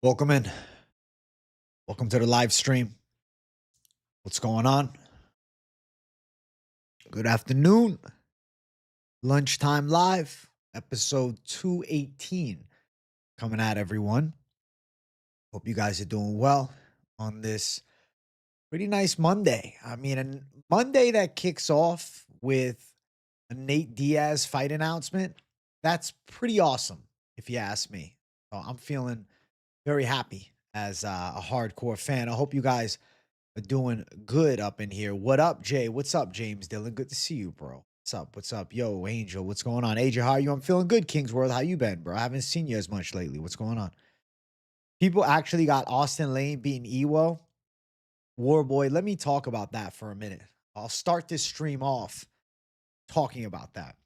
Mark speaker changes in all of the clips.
Speaker 1: Welcome in. Welcome to the live stream. What's going on? Good afternoon. Lunchtime live, episode 218. Coming at everyone. Hope you guys are doing well on this pretty nice Monday. I mean, a Monday that kicks off with a Nate Diaz fight announcement. That's pretty awesome, if you ask me. So I'm feeling very happy as a hardcore fan. I hope you guys are doing good up in here. What up, Jay? What's up, James Dillon? Good to see you, bro. What's up? What's up? Yo, Angel, what's going on? AJ, how are you? I'm feeling good, King's World. How you been, bro? I haven't seen you as much lately. What's going on? People actually got Austin Lane beating Ewo. Warboy, let me talk about that for a minute. I'll start this stream off talking about that.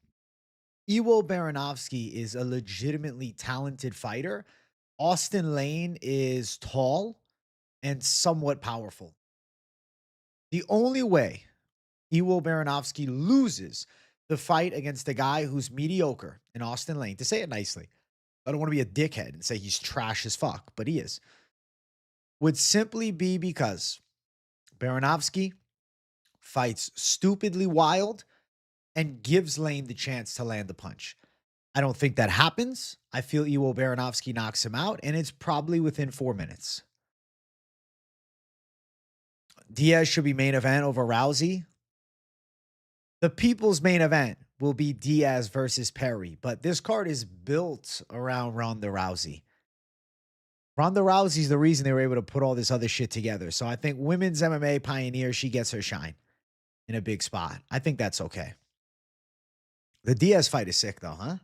Speaker 1: Ewo Baranovsky is a legitimately talented fighter. Austin Lane is tall and somewhat powerful. The only way Ewo Baranovsky loses the fight against a guy who's mediocre in Austin Lane, to say it nicely, I don't want to be a dickhead and say he's trash as fuck, but he is, would simply be because Baranovsky fights stupidly wild and gives Lane the chance to land the punch. I don't think that happens. I feel Ewo Baranovsky knocks him out, and it's probably within 4 minutes. Diaz should be main event over Rousey. The people's main event will be Diaz versus Perry, but this card is built around Ronda Rousey. Ronda Rousey's the reason they were able to put all this other shit together. So I think women's MMA pioneer, she gets her shine in a big spot. I think that's okay. The Diaz fight is sick though, huh?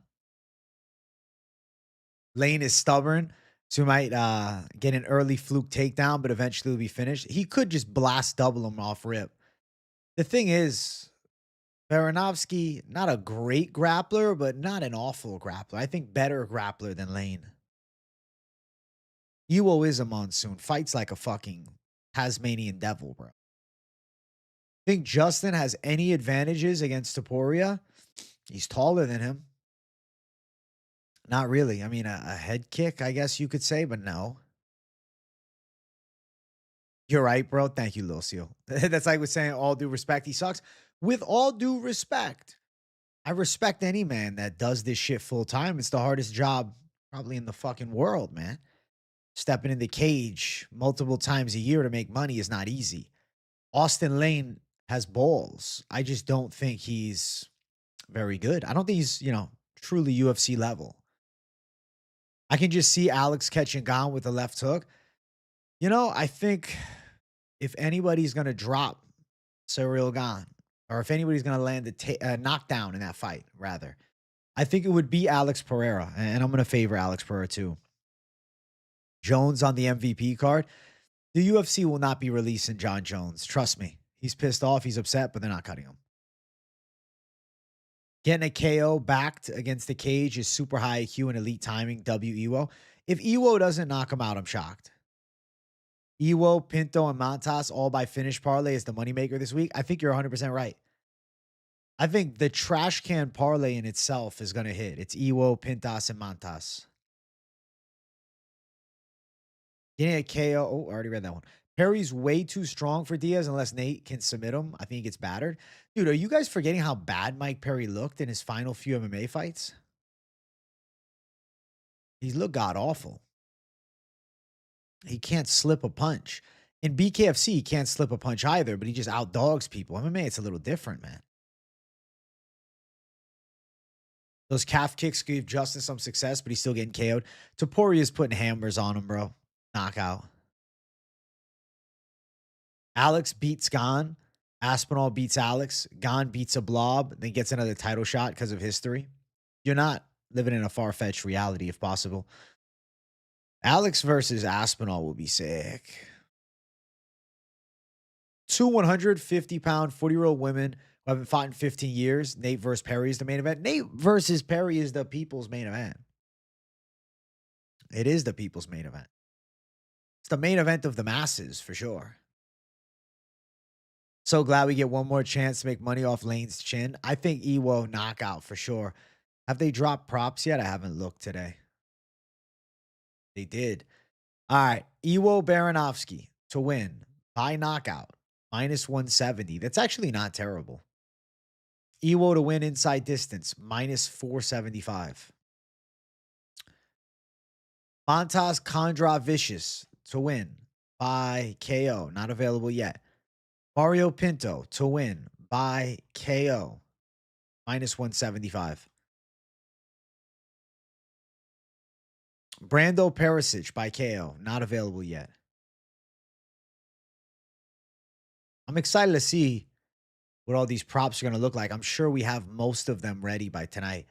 Speaker 1: Lane is stubborn, so he might get an early fluke takedown, but eventually will be finished. He could just blast double him off rip. The thing is, Baranovsky, not a great grappler, but not an awful grappler. I think better grappler than Lane. Ewo is a monsoon. Fights like a fucking Tasmanian devil, bro. Think Justin has any advantages against Taporia? He's taller than him. Not really. I mean, a head kick, I guess you could say, but no. You're right, bro. Thank you, Lil Seal. That's like we're saying, all due respect, he sucks. With all due respect, I respect any man that does this shit full time. It's the hardest job probably in the fucking world, man. Stepping in the cage multiple times a year to make money is not easy. Austin Lane has balls. I just don't think he's very good. I don't think he's, truly UFC level. I can just see Alex catching Gone with a left hook. I think if anybody's going to drop Cyril Gone, or if anybody's going to land a knockdown in that fight, rather, I think it would be Alex Pereira. And I'm going to favor Alex Pereira too. Jones on the MVP card. The UFC will not be releasing John Jones. Trust me. He's pissed off. He's upset, but they're not cutting him. Getting a KO backed against the cage is super high IQ and elite timing. Ewo. If Ewo doesn't knock him out, I'm shocked. Ewo, Pinto, and Montas all by finish parlay is the moneymaker this week. I think you're 100% right. I think the trash can parlay in itself is going to hit. It's Ewo, Pintas, and Montas. Getting a KO. Oh, I already read that one. Perry's way too strong for Diaz unless Nate can submit him. I think he gets battered. Dude, are you guys forgetting how bad Mike Perry looked in his final few MMA fights? He's looked god-awful. He can't slip a punch. In BKFC, he can't slip a punch either, but he just outdogs people. MMA, it's a little different, man. Those calf kicks gave Justin some success, but he's still getting KO'd. Toporia's putting hammers on him, bro. Knockout. Alex beats Gon. Aspinall beats Alex. Gon beats a blob, then gets another title shot because of history. You're not living in a far-fetched reality, if possible. Alex versus Aspinall will be sick. Two 150-pound, 40-year-old women who haven't fought in 15 years. Nate versus Perry is the main event. Nate versus Perry is the people's main event. It is the people's main event. It's the main event of the masses, for sure. So glad we get one more chance to make money off Lane's chin. I think Ewo knockout for sure. Have they dropped props yet? I haven't looked today. They did. All right. Iwo Baranovsky to win by knockout, minus 170. That's actually not terrible. Iwo to win inside distance, minus 475. Montas Kondravicius to win by KO. Not available yet. Mario Pinto to win by KO, minus 175. Brando Perisic by KO. Not available yet. I'm excited to see what all these props are going to look like. I'm sure we have most of them ready by tonight.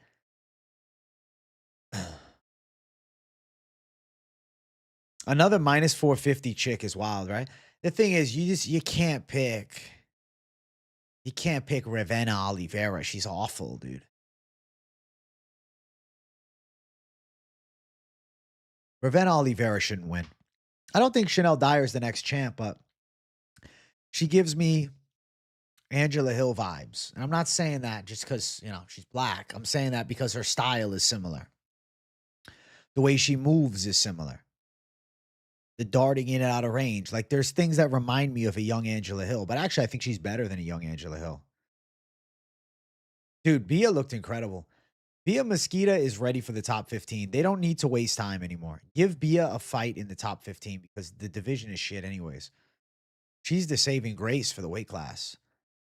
Speaker 1: Another minus 450 chick is wild, right? The thing is, you can't pick. You can't pick Ravenna Oliveira. She's awful, dude. Ravenna Oliveira shouldn't win. I don't think Chanel Dyer is the next champ, but she gives me Angela Hill vibes. And I'm not saying that just because, she's black. I'm saying that because her style is similar. The way she moves is similar. The darting in and out of range. Like, there's things that remind me of a young Angela Hill, but actually I think she's better than a young Angela Hill. Dude, Bia looked incredible. Bia Mosquita is ready for the top 15. They don't need to waste time anymore. Give Bia a fight in the top 15 because the division is shit anyways. She's the saving grace for the weight class.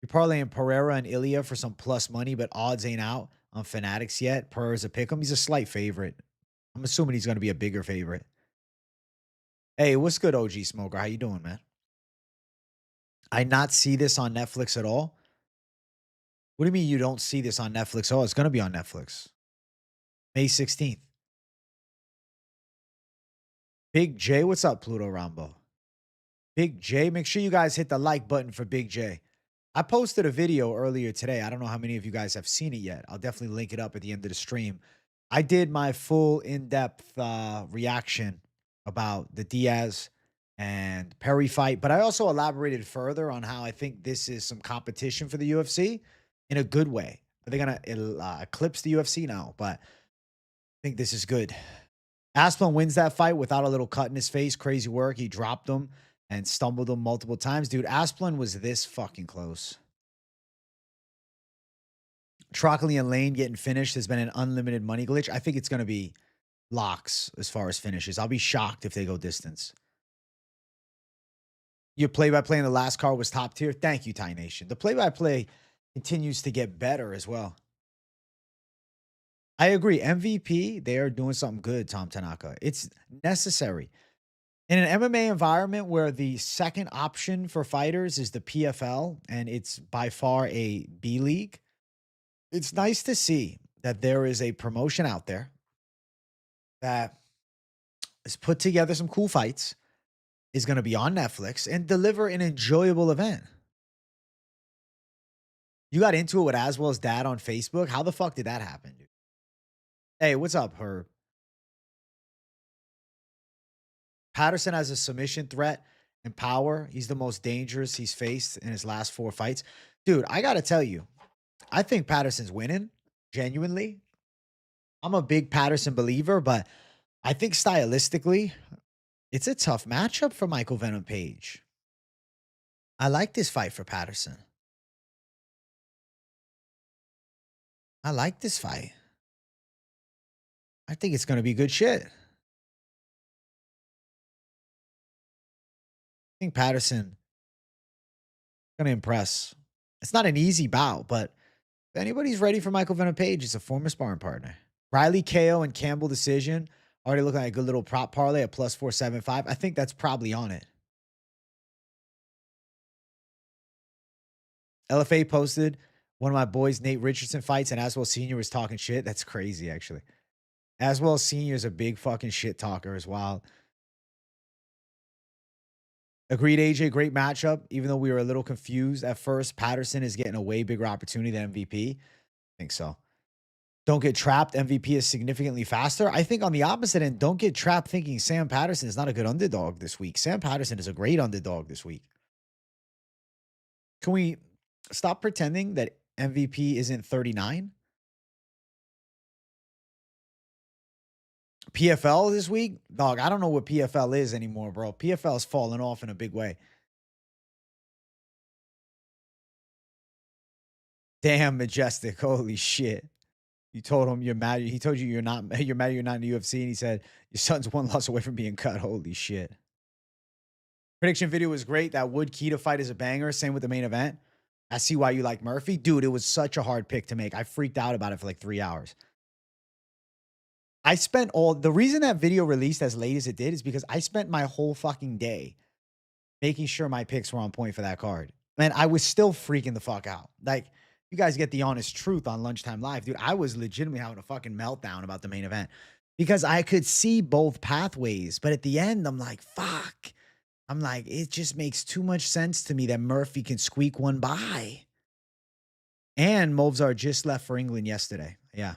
Speaker 1: You're parlaying Pereira and Ilya for some plus money, but odds ain't out on Fanatics yet. Pereira's a pick'em. He's a slight favorite. I'm assuming he's going to be a bigger favorite. Hey, what's good, OG Smoker? How you doing, man? I not see this on Netflix at all. What do you mean you don't see this on Netflix? Oh, it's going to be on Netflix. May 16th. Big J, what's up, Pluto Rambo? Big J, make sure you guys hit the like button for Big J. I posted a video earlier today. I don't know how many of you guys have seen it yet. I'll definitely link it up at the end of the stream. I did my full in-depth reaction about the Diaz and Perry fight, but I also elaborated further on how I think this is some competition for the UFC in a good way. Are they going to eclipse the UFC? No, but I think this is good. Asplund wins that fight without a little cut in his face. Crazy work. He dropped him and stumbled him multiple times. Dude, Asplund was this fucking close. Trockley and Lane getting finished has been an unlimited money glitch. I think it's going to be locks as far as finishes. I'll be shocked if they go distance. Your play-by-play in the last card was top tier. Thank you, Thai Nation. The play-by-play continues to get better as well. I agree. MVP, they are doing something good, Tom Tanaka. It's necessary. In an MMA environment where the second option for fighters is the PFL, and it's by far a B league, it's nice to see that there is a promotion out there that has put together some cool fights, is going to be on Netflix, and deliver an enjoyable event. You got into it with Aswell's dad on Facebook. How the fuck did that happen, dude? Hey, what's up, Herb? Patterson has a submission threat and power. He's the most dangerous he's faced in his last 4 fights. Dude, I got to tell you, I think Patterson's winning, genuinely. I'm a big Patterson believer, but I think stylistically, it's a tough matchup for Michael Venom Page. I like this fight for Patterson. I like this fight. I think it's going to be good shit. I think Patterson going to impress. It's not an easy bout, but if anybody's ready for Michael Venom Page, it's a former sparring partner. Riley KO and Campbell decision. Already looking like a good little prop parlay at plus 475. I think that's probably on it. LFA posted one of my boys, Nate Richardson fights, and Aswell Sr. was talking shit. That's crazy, actually. Aswell Sr. is a big fucking shit talker as well. Agreed, AJ. Great matchup. Even though we were a little confused at first, Patterson is getting a way bigger opportunity than MVP. I think so. Don't get trapped. MVP is significantly faster. I think on the opposite end, don't get trapped thinking Sam Patterson is not a good underdog this week. Sam Patterson is a great underdog this week. Can we stop pretending that MVP isn't 39? PFL this week, dog. I don't know what PFL is anymore, bro. PFL is falling off in a big way. Damn, Majestic. Holy shit. You told him you're mad. He told you you're not. You're mad. You're not in the UFC, and he said your son's one loss away from being cut. Holy shit. Prediction video was great. That Wood Keita fight is a banger. Same with the main event. I see why you like Murphy, dude. It was such a hard pick to make. I freaked out about it for like 3 hours. I spent all the reason that video released as late as it did is because I spent my whole fucking day making sure my picks were on point for that card. Man, I was still freaking the fuck out. Like, you guys get the honest truth on Lunchtime Live, dude. I was legitimately having a fucking meltdown about the main event because I could see both pathways. But at the end, I'm like, fuck. I'm like, it just makes too much sense to me that Murphy can squeak one by. And Movzar just left for England yesterday. Yeah.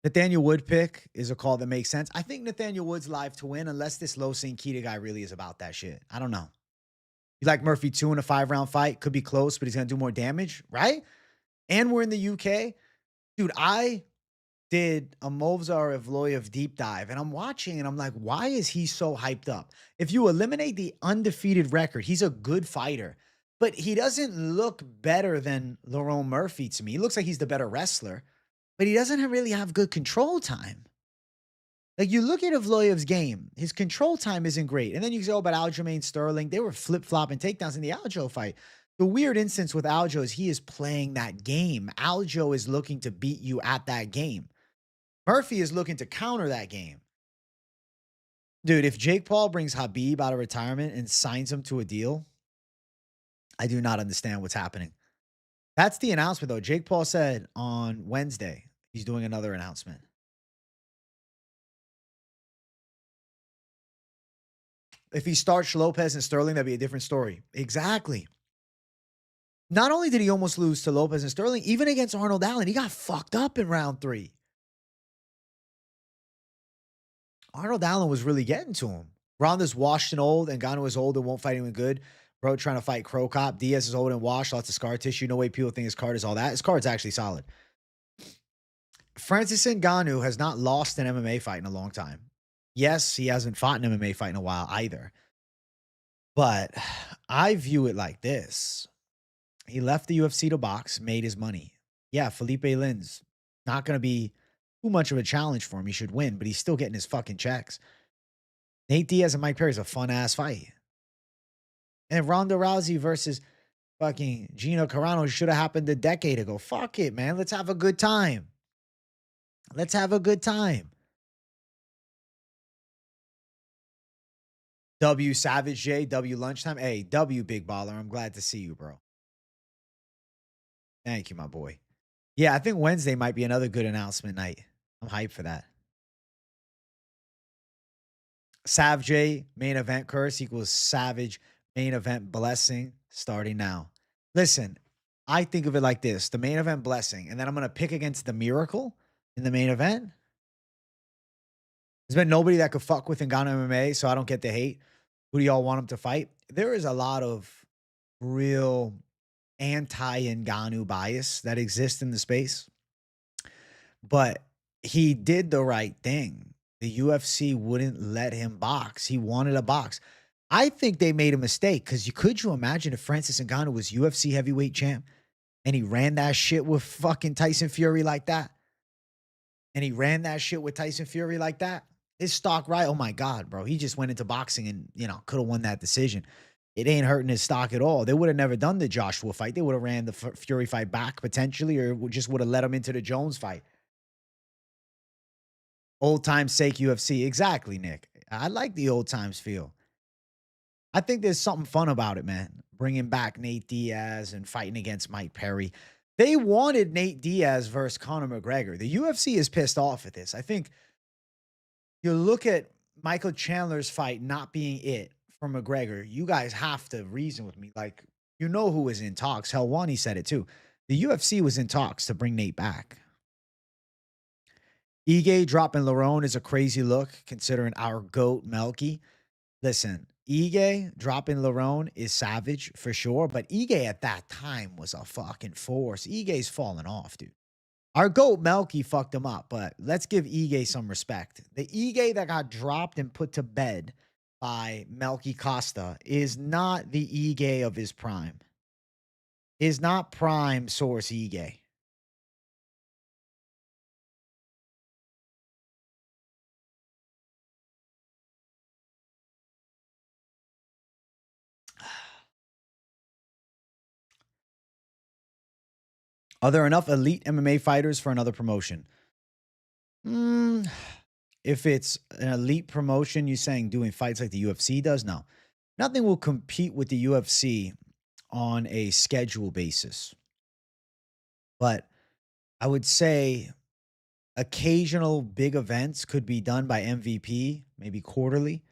Speaker 1: Nathaniel Wood pick is a call that makes sense. I think Nathaniel Wood's live to win unless this low St. Keita guy really is about that shit. I don't know. You like Murphy 2 in a 5-round fight? Could be close, but he's going to do more damage, right? And we're in the UK. Dude, I did a Movzar Evloev deep dive, and I'm watching, and I'm like, why is he so hyped up? If you eliminate the undefeated record, he's a good fighter, but he doesn't look better than Lerone Murphy to me. He looks like he's the better wrestler, but he doesn't really have good control time. Like, you look at Evloev's game, his control time isn't great. And then you go about Aljamain Sterling. They were flip-flopping takedowns in the Aljo fight. The weird instance with Aljo is he is playing that game. Aljo is looking to beat you at that game. Murphy is looking to counter that game. Dude, if Jake Paul brings Habib out of retirement and signs him to a deal, I do not understand what's happening. That's the announcement, though. Jake Paul said on Wednesday he's doing another announcement. If he starts Lopez and Sterling, that'd be a different story. Exactly. Not only did he almost lose to Lopez and Sterling, even against Arnold Allen, he got fucked up in round 3. Arnold Allen was really getting to him. Ronda's washed and old, and Ngannou is old and won't fight anyone good. Bro trying to fight Crow Cop. Diaz is old and washed, lots of scar tissue. No way people think his card is all that. His card's actually solid. Francis Ngannou has not lost an MMA fight in a long time. Yes, he hasn't fought an MMA fight in a while either. But I view it like this. He left the UFC to box, made his money. Yeah, Felipe Lin's not going to be too much of a challenge for him. He should win, but he's still getting his fucking checks. Nate Diaz and Mike Perry is a fun-ass fight. And Ronda Rousey versus fucking Gina Carano should have happened a decade ago. Fuck it, man. Let's have a good time. Let's have a good time. W Savage J, W Lunchtime. Hey, W Big Baller. I'm glad to see you, bro. Thank you, my boy. Yeah, I think Wednesday might be another good announcement night. I'm hyped for that. Sav J, main event curse equals Savage main event blessing starting now. Listen, I think of it like this. The main event blessing, and then I'm going to pick against the miracle in the main event. There's been nobody that could fuck with Ngannou MMA, so I don't get the hate. Who do y'all want him to fight? There is a lot of real anti-Ngannou bias that exists in the space. But he did the right thing. The UFC wouldn't let him box. He wanted a box. I think they made a mistake because could you imagine if Francis Ngannou was UFC heavyweight champ and he ran that shit with fucking Tyson Fury like that? His stock, right? Oh my God, bro. He just went into boxing and, could have won that decision. It ain't hurting his stock at all. They would have never done the Joshua fight. They would have ran the Fury fight back potentially, or just would have let him into the Jones fight. Old times sake UFC. Exactly, Nick. I like the old times feel. I think there's something fun about it, man. Bringing back Nate Diaz and fighting against Mike Perry. They wanted Nate Diaz versus Conor McGregor. The UFC is pissed off at this. I think you look at Michael Chandler's fight not being it for McGregor. You guys have to reason with me. Like, who was in talks. Helwani said it too. The UFC was in talks to bring Nate back. Ige dropping Lerone is a crazy look considering our GOAT Melky. Listen, Ige dropping Lerone is savage for sure, but Ige at that time was a fucking force. Ige's falling off, dude. Our GOAT Melky fucked him up, but let's give Ige some respect. The Ige that got dropped and put to bed by Melky Costa is not the Ige of his prime. Is not prime source Ige. Are there enough elite MMA fighters for another promotion? If it's an elite promotion, you saying doing fights like the UFC does? No. Nothing will compete with the UFC on a schedule basis. But I would say occasional big events could be done by MVP, maybe quarterly,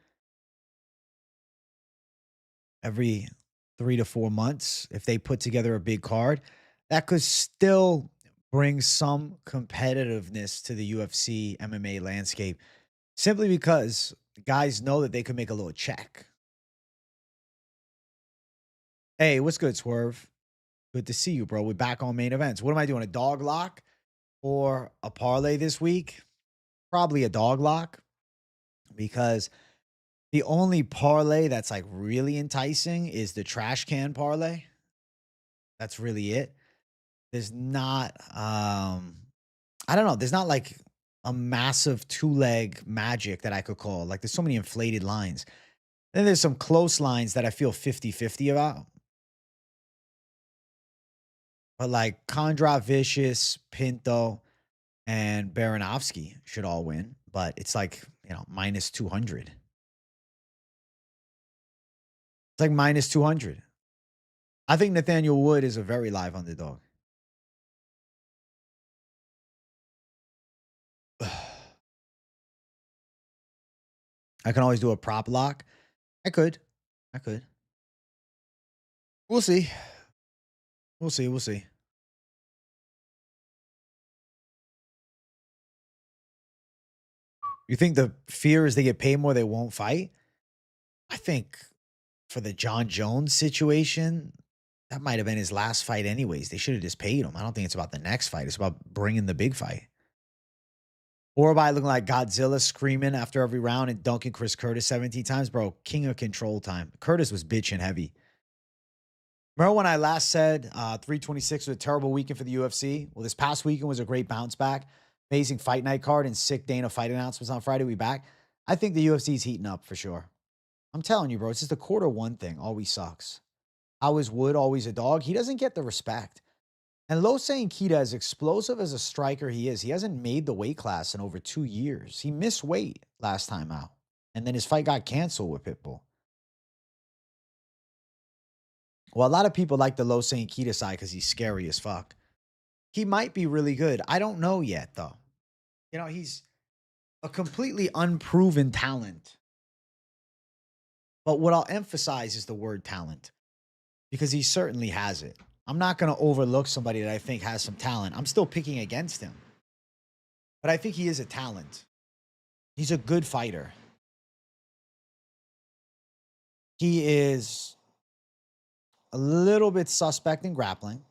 Speaker 1: every 3 to 4 months. If they put together a big card, that could still bring some competitiveness to the UFC MMA landscape simply because guys know that they could make a little check. Hey, what's good, Swerve? Good to see you, bro. We're back on main events. What am I doing? A dog lock or a parlay this week? Probably a dog lock because the only parlay that's like really enticing is the trash can parlay. That's really it. There's not, I don't know. There's not like a massive 2-leg magic that I could call. Like there's so many inflated lines. Then there's some close lines that I feel 50-50 about. But like Kondra Vicious, Pinto, and Baranovsky should all win. But it's like, minus 200. It's like minus 200. I think Nathaniel Wood is a very live underdog. I can always do a prop lock. I could. We'll see. We'll see. You think the fear is they get paid more, they won't fight? I think for the John Jones situation, that might have been his last fight anyways. They should have just paid him. I don't think it's about the next fight. It's about bringing the big fight. Or by looking like Godzilla screaming after every round and dunking Chris Curtis 17 times. Bro, king of control time. Curtis was bitching heavy. Remember when I last said 326 was a terrible weekend for the UFC? Well, this past weekend was a great bounce back. Amazing fight night card and sick Dana fight announcements on Friday. We back. I think the UFC is heating up for sure. I'm telling you, bro, it's just the quarter one thing always sucks. How is Wood always a dog? He doesn't get the respect. And Lose Nkita, as explosive as a striker he is, he hasn't made the weight class in over 2 years. He missed weight last time out. And then his fight got canceled with Pitbull. Well, a lot of people like the Lose Nkita side because he's scary as fuck. He might be really good. I don't know yet, though. He's a completely unproven talent. But what I'll emphasize is the word talent because he certainly has it. I'm not going to overlook somebody that I think has some talent. I'm still picking against him. But I think he is a talent. He's a good fighter. He is a little bit suspect in grappling.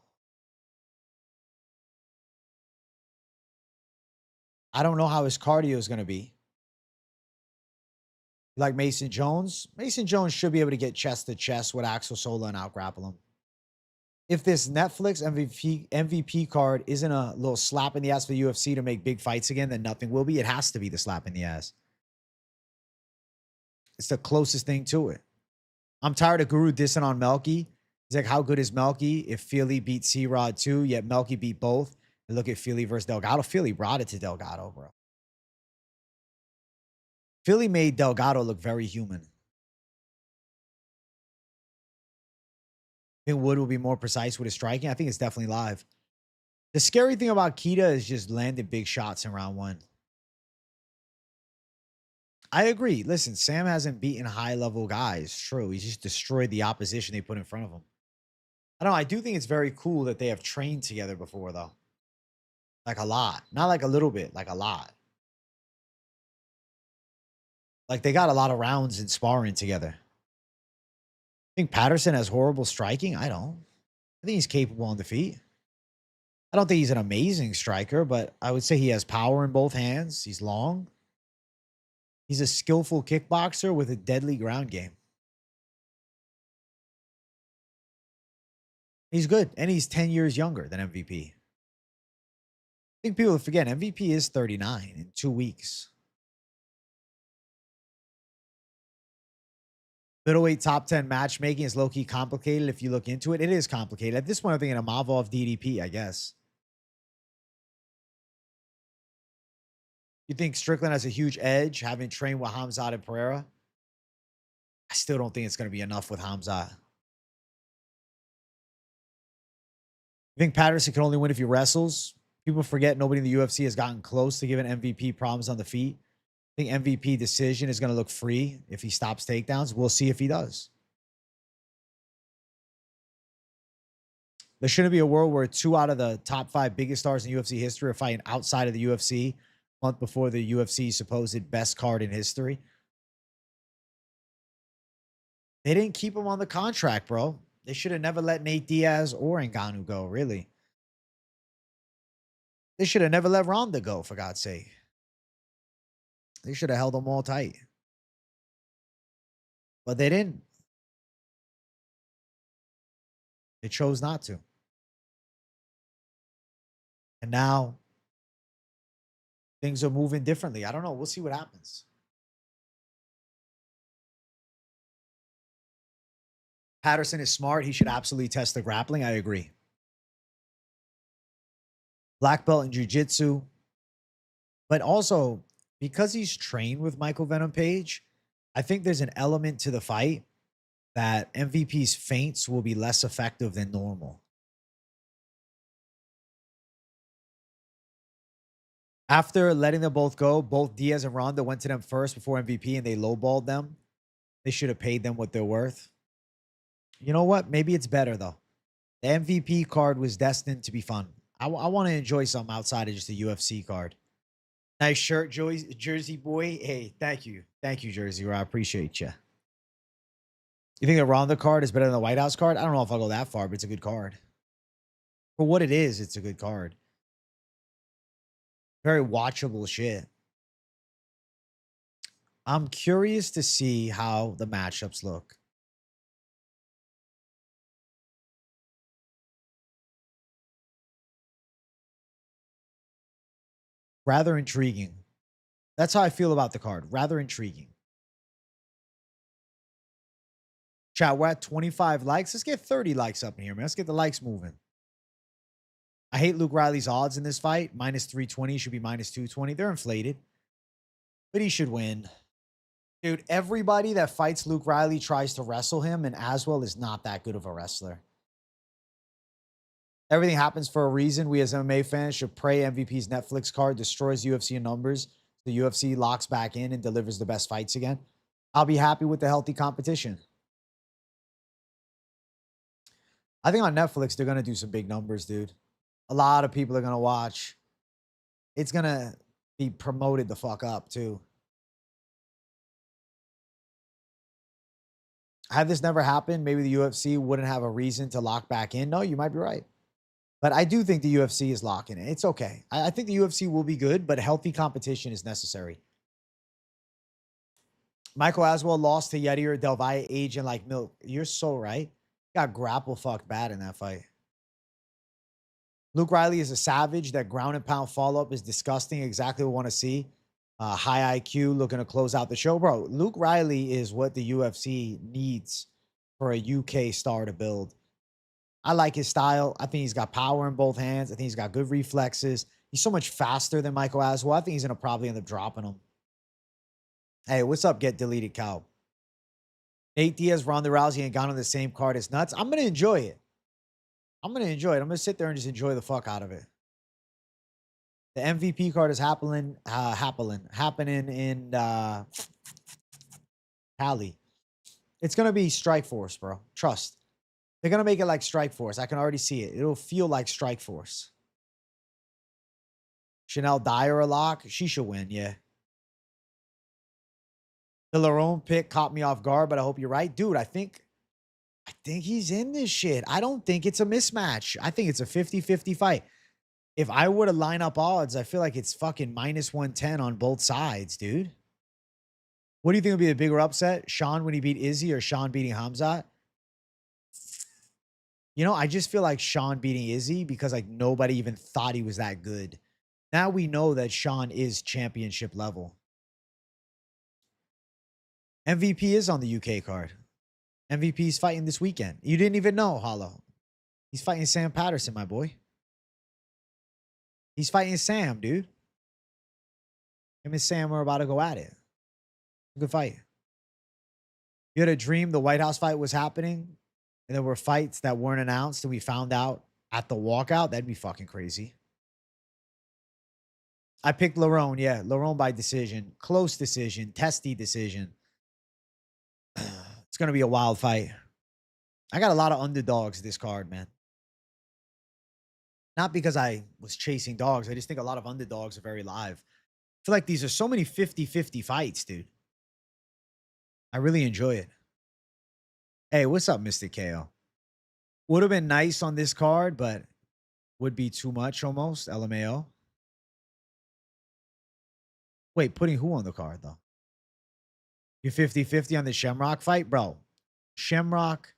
Speaker 1: I don't know how his cardio is going to be. Like Mason Jones. Mason Jones should be able to get chest to chest with Axel Sola and out-grapple him. If this Netflix MVP card isn't a little slap in the ass for the UFC to make big fights again, then nothing will be. It has to be the slap in the ass. It's the closest thing to it. I'm tired of Guru dissing on Melky. He's like, how good is Melky if Philly beat C-Rod too, yet Melky beat both? And look at Philly versus Delgado. Philly brought it to Delgado, bro. Philly made Delgado look very human. I think Wood will be more precise with his striking. I think it's definitely live. The scary thing about Kita is just landing big shots in round one. I agree. Listen, Sam hasn't beaten high-level guys. True. He's just destroyed the opposition they put in front of him. I don't know. I do think it's very cool that they have trained together before, though. Like a lot. Not like a little bit. Like a lot. Like they got a lot of rounds in sparring together. I think Patterson has horrible striking. I don't. I think he's capable on defeat. I don't think he's an amazing striker, but I would say he has power in both hands. He's long. He's a skillful kickboxer with a deadly ground game. He's good, and he's 10 years younger than MVP. I think people forget MVP is 39 in 2 weeks. Middleweight top 10 matchmaking is low-key complicated if you look into it. It is complicated. At this point, I'm thinking a Mavov DDP, I guess. You think Strickland has a huge edge having trained with Hamzat and Pereira? I still don't think it's going to be enough with Hamzat. You think Patterson can only win if he wrestles? People forget nobody in the UFC has gotten close to giving MVP problems on the feet. I think MVP decision is going to look free if he stops takedowns. We'll see if he does. There shouldn't be a world where 2 out of the top 5 biggest stars in UFC history are fighting outside of the UFC a month before the UFC's supposed best card in history. They didn't keep him on the contract, bro. They should have never let Nate Diaz or Ngannou go, really. They should have never let Ronda go, for God's sake. They should have held them all tight. But they didn't. They chose not to. And now things are moving differently. I don't know. We'll see what happens. Patterson is smart. He should absolutely test the grappling. I agree. Black belt in jiu-jitsu. But also, because he's trained with Michael Venom Page, I think there's an element to the fight that MVP's feints will be less effective than normal. After letting them both go, both Diaz and Ronda went to them first before MVP and they lowballed them. They should have paid them what they're worth. You know what? Maybe it's better, though. The MVP card was destined to be fun. I want to enjoy something outside of just the UFC card. Nice shirt, Jersey boy. Hey, thank you. Thank you, Jersey. I appreciate you. You think the Ronda card is better than the White House card? I don't know if I'll go that far, but it's a good card. For what it is, it's a good card. Very watchable shit. I'm curious to see how the matchups look. Rather intriguing. That's how I feel about the card. Rather intriguing. Chat, we're at 25 likes. Let's get 30 likes up in here, man. Let's get the likes moving. I hate Luke Riley's odds in this fight. Minus 320 should be minus 220. They're inflated. But he should win. Dude, everybody that fights Luke Riley tries to wrestle him, and Aswell is not that good of a wrestler. Everything happens for a reason. We as MMA fans should pray MVP's Netflix card destroys UFC in numbers. The UFC locks back in and delivers the best fights again. I'll be happy with the healthy competition. I think on Netflix, they're going to do some big numbers, dude. A lot of people are going to watch. It's going to be promoted the fuck up, too. Had this never happened, maybe the UFC wouldn't have a reason to lock back in. No, you might be right. But I do think the UFC is locking it. It's okay. I think the UFC will be good, but healthy competition is necessary. Michael Aswell lost to Yadier Del Valle aging like milk. You're so right. Got grapple fucked bad in that fight. Luke Riley is a savage. That ground and pound follow-up is disgusting. Exactly what we want to see. High IQ, looking to close out the show. Bro, Luke Riley is what the UFC needs for a UK star to build. I like his style. I think he's got power in both hands. I think he's got good reflexes. He's so much faster than Michael Aswell. I think he's going to probably end up dropping him. Hey, what's up, Get Deleted Cow? Nate Diaz, Ronda Rousey, and Ngannou on the same card. It's nuts. I'm going to enjoy it. I'm going to sit there and just enjoy the fuck out of it. The MVP card is happening in Cali. It's going to be Strikeforce, bro. Trust. They're going to make it like Strikeforce. I can already see it. It'll feel like Strikeforce. Chanel Dyer a lock. She should win, yeah. The Lerone pick caught me off guard, but I hope you're right. Dude, I think he's in this shit. I don't think it's a mismatch. I think it's a 50-50 fight. If I were to line up odds, I feel like it's fucking minus 110 on both sides, dude. What do you think would be the bigger upset? Sean when he beat Izzy or Sean beating Hamzat? You know, I just feel like Sean beating Izzy because like nobody even thought he was that good. Now we know that Sean is championship level. MVP is on the UK card. MVP is fighting this weekend. You didn't even know, Hollow. He's fighting Sam Patterson, my boy. He's fighting Sam, dude. Him and Sam are about to go at it. Good fight. You had a dream the White House fight was happening, and there were fights that weren't announced, and we found out at the walkout. That'd be fucking crazy. I picked Lerone, yeah. Lerone by decision. Close decision. Testy decision. It's going to be a wild fight. I got a lot of underdogs this card, man. Not because I was chasing dogs. I just think a lot of underdogs are very live. I feel like these are so many 50-50 fights, dude. I really enjoy it. Hey, what's up, Mr. KO? Would have been nice on this card, but would be too much almost. LMAO. Wait, putting who on the card, though? You're 50-50 on the Shamrock fight? Bro, Shamrock,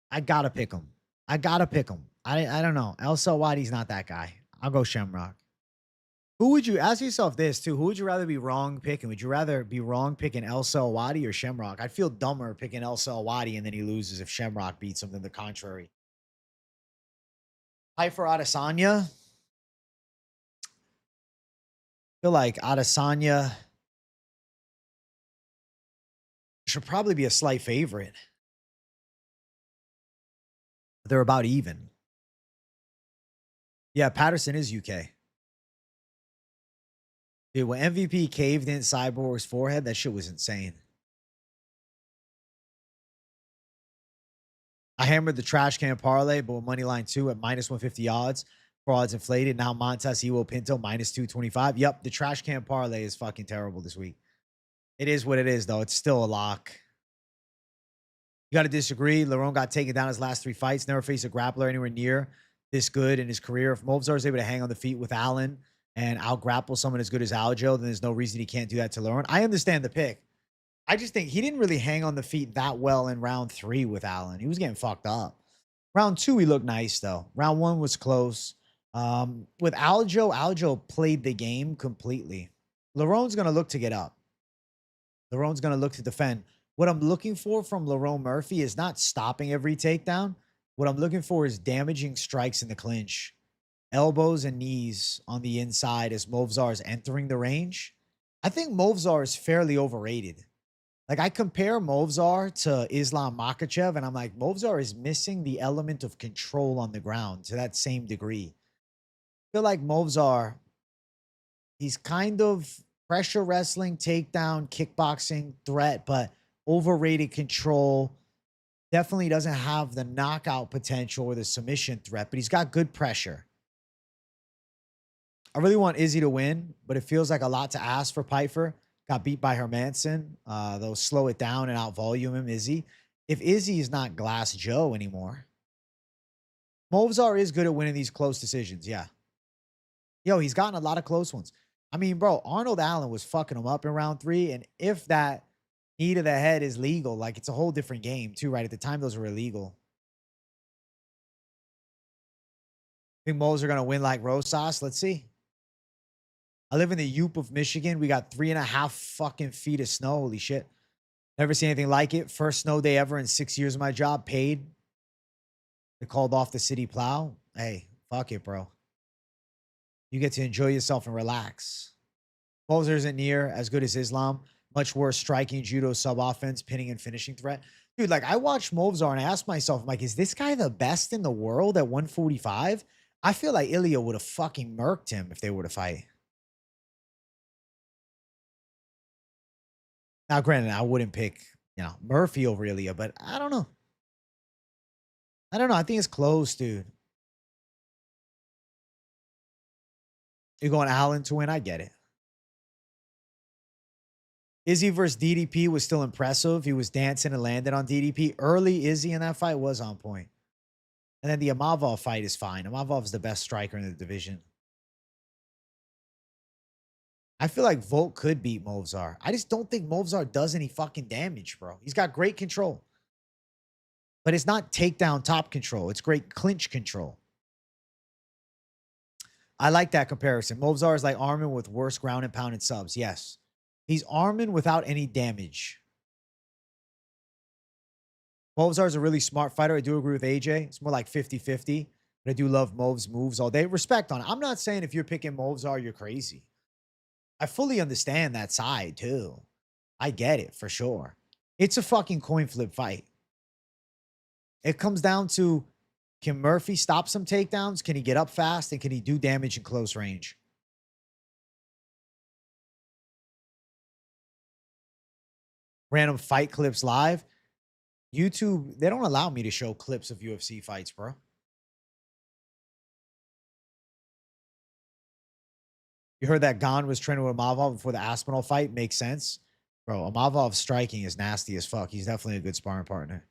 Speaker 1: I got to pick him. I got to pick him. I don't know. El Sawadi's not that guy. I'll go Shamrock. Who would you, ask yourself this too, who would you rather be wrong picking? Would you rather be wrong picking El Sawadi or Shamrock? I'd feel dumber picking El Sawadi and then he loses if Shamrock beats him than the contrary. Haifa Adesanya. I feel like Adesanya should probably be a slight favorite. They're about even. Yeah, Patterson is UK. Dude, when MVP caved in Cyborg's forehead, that shit was insane. I hammered the trash can parlay, but with Moneyline 2 at minus 150 odds. For odds inflated. Now Montas Iwo Pinto minus 225. Yep, the trash can parlay is fucking terrible this week. It is what it is, though. It's still a lock. You got to disagree. Lerone got taken down his last 3 fights. Never faced a grappler anywhere near this good in his career. If Movzar is able to hang on the feet with Allen and out-grapple someone as good as Aljo, then there's no reason he can't do that to Lerone. I understand the pick. I just think he didn't really hang on the feet that well in round 3 with Allen. He was getting fucked up. Round 2, he looked nice, though. Round 1 was close. With Aljo played the game completely. Lerone's going to look to get up. Lerone's going to look to defend. What I'm looking for from Lerone Murphy is not stopping every takedown. What I'm looking for is damaging strikes in the clinch. Elbows and knees on the inside as Movzar is entering the range. I think Movzar is fairly overrated. Like, I compare Movzar to Islam Makhachev, and I'm like, Movzar is missing the element of control on the ground to that same degree. I feel like Movzar, he's kind of pressure wrestling, takedown, kickboxing threat, but overrated control. Definitely doesn't have the knockout potential or the submission threat, but he's got good pressure. I really want Izzy to win, but it feels like a lot to ask for Pfeiffer. Got beat by Hermanson. They'll slow it down and out-volume him, Izzy. If Izzy is not Glass Joe anymore, Movzar is good at winning these close decisions, yeah. Yo, he's gotten a lot of close ones. I mean, bro, Arnold Allen was fucking him up in round 3, and if that knee to the head is legal, like, it's a whole different game, too, right? At the time, those were illegal. Think Moles are going to win like Rosas? Let's see. I live in the Youp of Michigan. We got 3.5 fucking feet of snow. Holy shit. Never seen anything like it. First snow day ever in 6 years of my job. Paid. They called off the city plow. Hey, fuck it, bro. You get to enjoy yourself and relax. Moser isn't near as good as Islam. Much worse striking, judo, sub-offense, pinning, and finishing threat. Dude, like, I watched Movzar and I asked myself, I'm like, is this guy the best in the world at 145? I feel like Ilya would have fucking murked him if they were to fight. Now, granted, I wouldn't pick, Murphy over Ilya, but I don't know. I don't know. I think it's close, dude. You're going Allen to win. I get it. Izzy versus DDP was still impressive. He was dancing and landed on DDP. Early Izzy in that fight was on point. And then the Imavov fight is fine. Imavov's the best striker in the division. I feel like Volk could beat Movzar. I just don't think Movzar does any fucking damage, bro. He's got great control. But it's not takedown top control. It's great clinch control. I like that comparison. Movzar is like Armin with worse ground and pound and subs. Yes. He's Armin without any damage. Movzar is a really smart fighter. I do agree with AJ. It's more like 50-50. But I do love Mov's moves all day. Respect on it. I'm not saying if you're picking Movzar, you're crazy. I fully understand that side too. I get it for sure. It's a fucking coin flip fight. It comes down to, can Murphy stop some takedowns? Can he get up fast? And can he do damage in close range? Random fight clips live. YouTube, they don't allow me to show clips of UFC fights, bro. You heard that Gon was training with Imavov before the Aspinall fight? Makes sense. Bro, Imavov's striking is nasty as fuck. He's definitely a good sparring partner.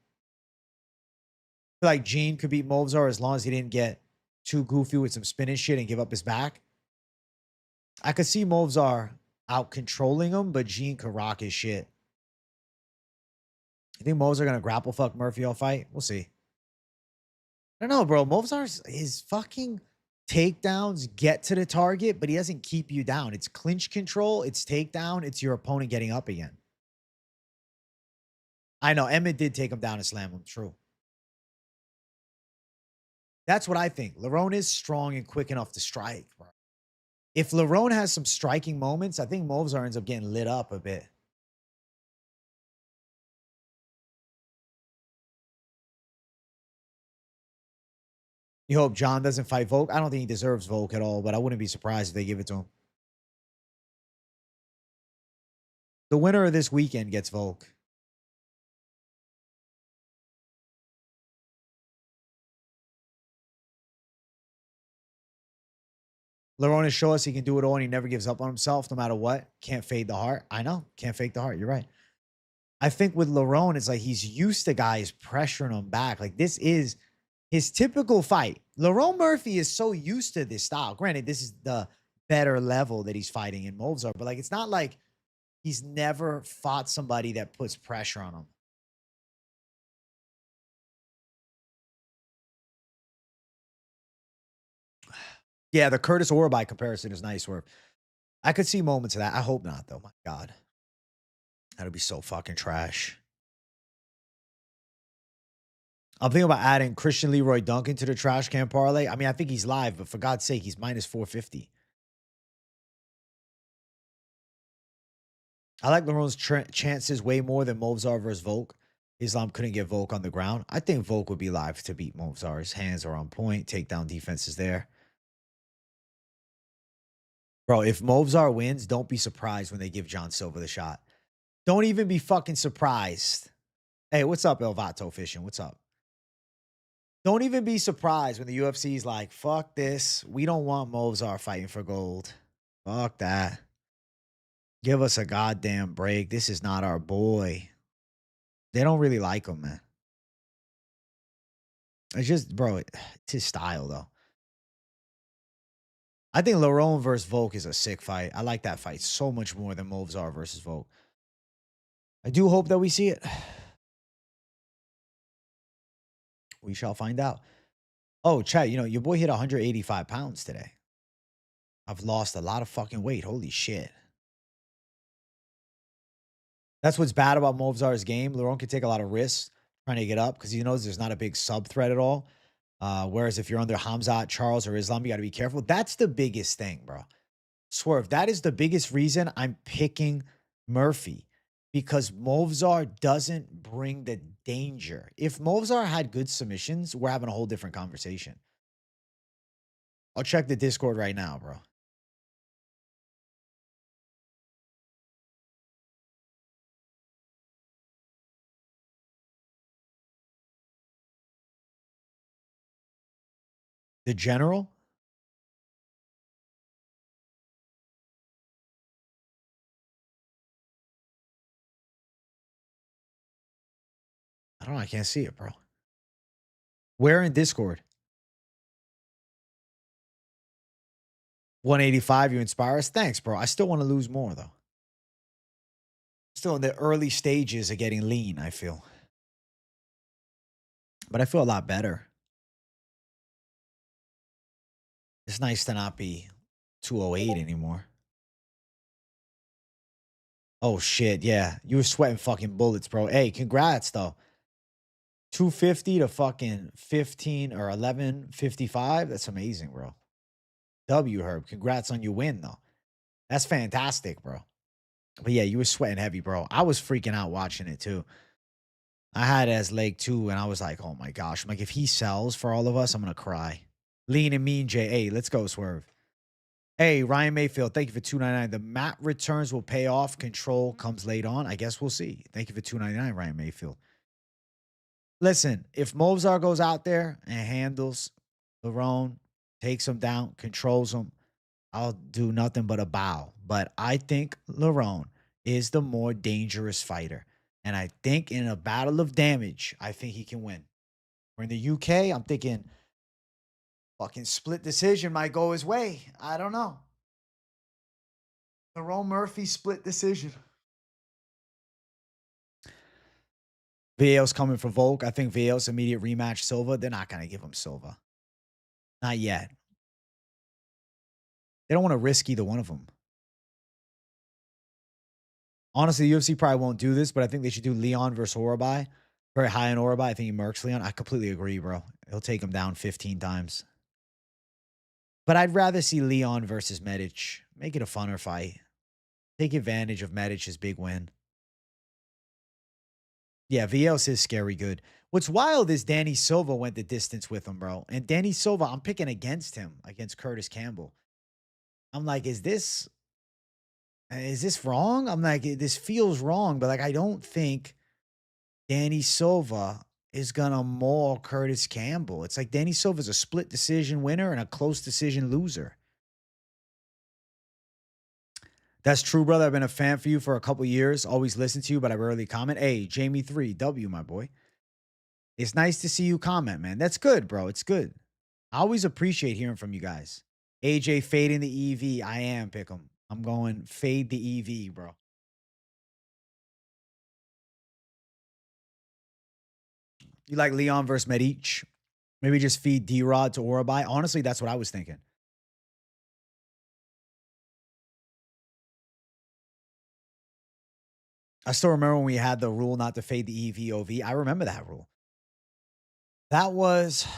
Speaker 1: I feel like Gene could beat Movzar as long as he didn't get too goofy with some spinning shit and give up his back. I could see Movzar out controlling him, but Gene could rock his shit. You think Movzar gonna grapple fuck Murphy all fight? We'll see. I don't know, bro. Movzar's his fucking takedowns get to the target, but he doesn't keep you down. It's clinch control, it's takedown, it's your opponent getting up again. I know Emmett did take him down and slam him. True. That's what I think. Lerone is strong and quick enough to strike, bro. If Lerone has some striking moments, I think Movzar ends up getting lit up a bit. You hope John doesn't fight Volk? I don't think he deserves Volk at all, but I wouldn't be surprised if they give it to him. The winner of this weekend gets Volk. Lerone show us he can do it all and he never gives up on himself no matter what. Can't fade the heart. I know. Can't fake the heart. You're right. I think with Lerone, it's like he's used to guys pressuring him back. Like this is his typical fight. Lerone Murphy is so used to this style. Granted, this is the better level that he's fighting in Movzar, but like it's not like he's never fought somebody that puts pressure on him. Yeah, the Curtis Orby comparison is nice. Where I could see moments of that. I hope not, though. My God, that'd be so fucking trash. I'm thinking about adding Christian Leroy Duncan to the trash can parlay. I mean, I think he's live, but for God's sake, he's minus 450. I like Lerone's chances way more than Movzar versus Volk. Islam couldn't get Volk on the ground. I think Volk would be live to beat Movzar. His hands are on point. Takedown defense is there. Bro, if Movzar wins, don't be surprised when they give John Silva the shot. Don't even be fucking surprised. Hey, what's up, Elvato Fishing? What's up? Don't even be surprised when the UFC is like, fuck this. We don't want Movzar fighting for gold. Fuck that. Give us a goddamn break. This is not our boy. They don't really like him, man. It's just, bro, it's his style, though. I think Lerone versus Volk is a sick fight. I like that fight so much more than Movzar versus Volk. I do hope that we see it. We shall find out. Oh, chat, you know, your boy hit 185 pounds today. I've lost a lot of fucking weight. Holy shit. That's what's bad about Movzar's game. Lerone can take a lot of risks trying to get up because he knows there's not a big sub threat at all. Whereas if you're under Hamzat, Charles, or Islam, you got to be careful. That's the biggest thing, bro. Swerve, that is the biggest reason I'm picking Murphy because Movzar doesn't bring the danger. If Movzar had good submissions, we're having a whole different conversation. I'll check the Discord right now, bro. The general? I don't know. I can't see it, bro. Where in Discord? 185, you inspire us. Thanks, bro. I still want to lose more, though. Still in the early stages of getting lean, I feel. But I feel a lot better. It's nice to not be 208 anymore. Oh, shit. Yeah. You were sweating fucking bullets, bro. Hey, congrats, though. 250 to fucking 15 or 1155. That's amazing, bro. W, Herb. Congrats on your win, though. That's fantastic, bro. But yeah, you were sweating heavy, bro. I was freaking out watching it, too. I had it as leg 2, and I was like, oh my gosh. I'm like, if he sells for all of us, I'm going to cry. Lean and mean, J. Hey, let's go, Swerve. Hey, Ryan Mayfield, thank you for $2.99. The mat returns will pay off. Control comes late on. I guess we'll see. Thank you for $2.99, Ryan Mayfield. Listen, if Movzar goes out there and handles Lerone, takes him down, controls him, I'll do nothing but a bow. But I think Lerone is the more dangerous fighter. And I think in a battle of damage, I think he can win. We're in the UK. I'm thinking fucking split decision might go his way. I don't know. Lerone Murphy split decision. Ville's coming for Volk. I think Ville's immediate rematch Silva. They're not going to give him Silva. Not yet. They don't want to risk either one of them. Honestly, the UFC probably won't do this, but I think they should do Leon versus Orobai. Very high on Orobai. I think he murks Leon. I completely agree, bro. He'll take him down 15 times. But I'd rather see Leon versus Medic. Make it a funner fight. Take advantage of Medic's big win. Yeah, VL's is scary good. What's wild is Danny Silva went the distance with him, bro. And Danny Silva, I'm picking against him, against Curtis Campbell. I'm like, is this wrong? I'm like, this feels wrong, but like, I don't think Danny Silva is gonna maul Curtis Campbell. It's like Danny Silva's a split decision winner and a close decision loser. That's true, brother. I've been a fan for you for a couple years. Always listen to you, but I rarely comment. Hey, Jamie3W, my boy. It's nice to see you comment, man. That's good, bro. It's good. I always appreciate hearing from you guys. AJ fading the EV. I am, Pick'em. I'm going fade the EV, bro. You like Leon versus Medic? Maybe just feed D-Rod to Orobai. Honestly, that's what I was thinking. I still remember when we had the rule not to fade the EV-OV. I remember that rule. That was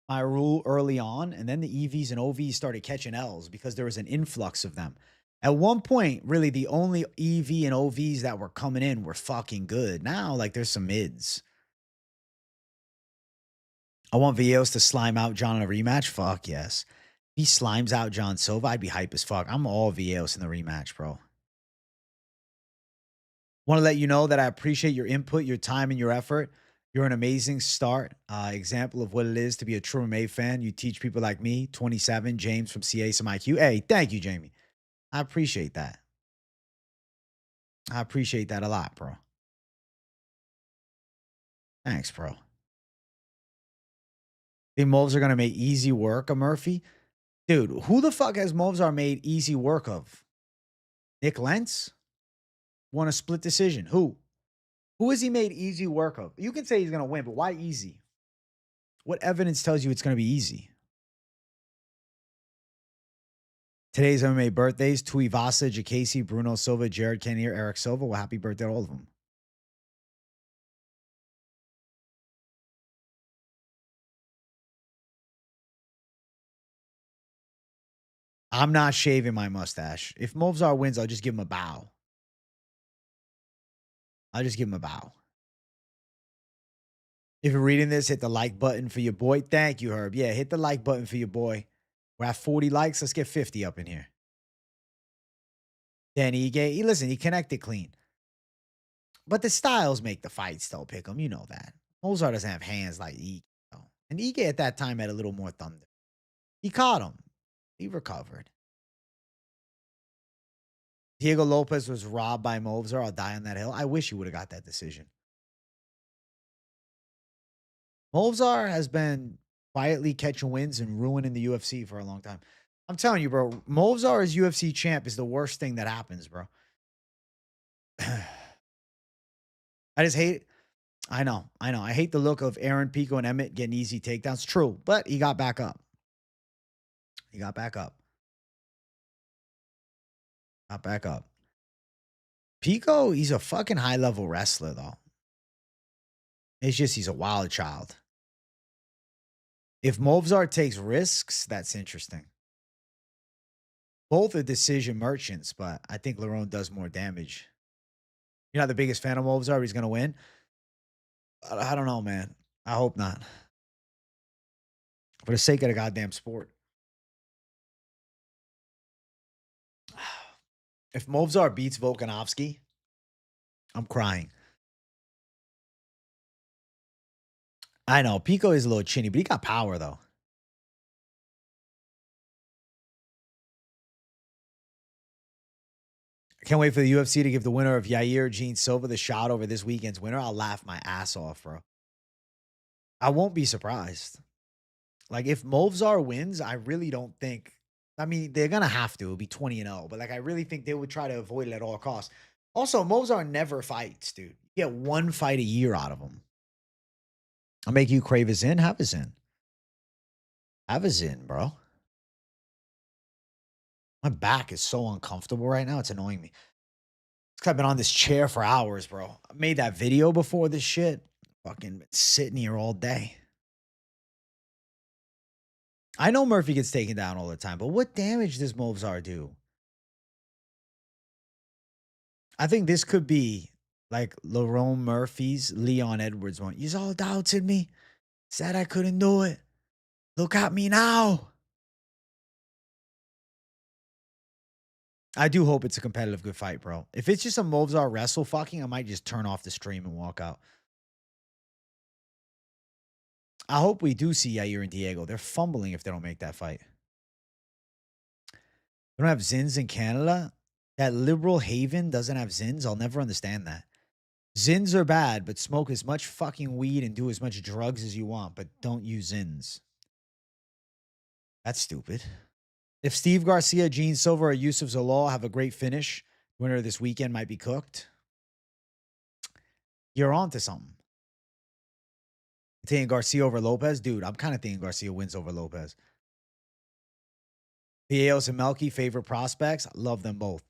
Speaker 1: my rule early on. And then the EVs and OVs started catching L's because there was an influx of them. At one point, really, the only EV and OVs that were coming in were fucking good. Now, like, there's some mids. I want Villeos to slime out John in a rematch. Fuck yes. If he slimes out John Silva, I'd be hype as fuck. I'm all Villeos in the rematch, bro. Want to let you know that I appreciate your input, your time, and your effort. You're an amazing start, example of what it is to be a true MMA fan. You teach people like me, 27, James from CA, some IQ. Hey, thank you, Jamie. I appreciate that. I appreciate that a lot, bro. Thanks, bro. Think Movzar going to make easy work of Murphy? Dude, who the fuck has Movzar made easy work of? Nick Lentz? Won a split decision. Who? Who has he made easy work of? You can say he's going to win, but why easy? What evidence tells you it's going to be easy? Today's MMA birthdays: Tuivasa, Jacasey, Bruno Silva, Jared Cannonier, Eric Silva. Well, happy birthday to all of them. I'm not shaving my mustache. If Movzar wins, I'll just give him a bow. I'll just give him a bow. If you're reading this, hit the like button for your boy. Thank you, Herb. Yeah, hit the like button for your boy. We're at 40 likes. Let's get 50 up in here. Danny Ige, listen, he connected clean. But the styles make the fight still pick him. You know that. Movzar doesn't have hands like Ige. And Ige at that time had a little more thunder. He caught him. He recovered. Diego Lopez was robbed by Movzar. I'll die on that hill. I wish he would have got that decision. Movzar has been quietly catching wins and ruining the UFC for a long time. I'm telling you, bro, Movzar as UFC champ is the worst thing that happens, bro. I just hate I know, I know. I hate the look of Aaron Pico and Emmett getting easy takedowns. True, but he got back up. He got back up. Got back up. Pico, he's a fucking high level wrestler, though. It's just he's a wild child. If Movzar takes risks, that's interesting. Both are decision merchants, but I think Lerone does more damage. You're not the biggest fan of Movzar, he's going to win. I don't know, man. I hope not. For the sake of the goddamn sport. If Movzar beats Volkanovski, I'm crying. I know. Pico is a little chinny, but he got power, though. I can't wait for the UFC to give the winner of Yair Gene Silva the shot over this weekend's winner. I'll laugh my ass off, bro. I won't be surprised. Like, if Movzar wins, I really don't think. I mean, they're gonna have to. It'll be 20-0, but like, I really think they would try to avoid it at all costs. Also, Movzar never fights, dude. You get one fight a year out of him. I'll make you crave a Zin. Have a Zin. Have a Zin, bro. My back is so uncomfortable right now. It's annoying me. I've been on this chair for hours, bro. I made that video before this shit. Fucking been sitting here all day. I know Murphy gets taken down all the time, but what damage does Movzar do? I think this could be like Lerone Murphy's Leon Edwards one. You all doubted me, said I couldn't do it. Look at me now. I do hope it's a competitive good fight, bro. If it's just a Movzar wrestle fucking, I might just turn off the stream and walk out. I hope we do see Yair and Diego. They're fumbling if they don't make that fight. They don't have Zins in Canada. That liberal haven doesn't have Zins. I'll never understand that. Zins are bad, but smoke as much fucking weed and do as much drugs as you want, but don't use Zins. That's stupid. If Steve Garcia, Gene Silva, or Yusuf Zalal have a great finish, winner this weekend might be cooked. You're on to something. Thinking Garcia over Lopez? Dude, I'm kind of thinking Garcia wins over Lopez. Diaz and Melky, favorite prospects? Love them both.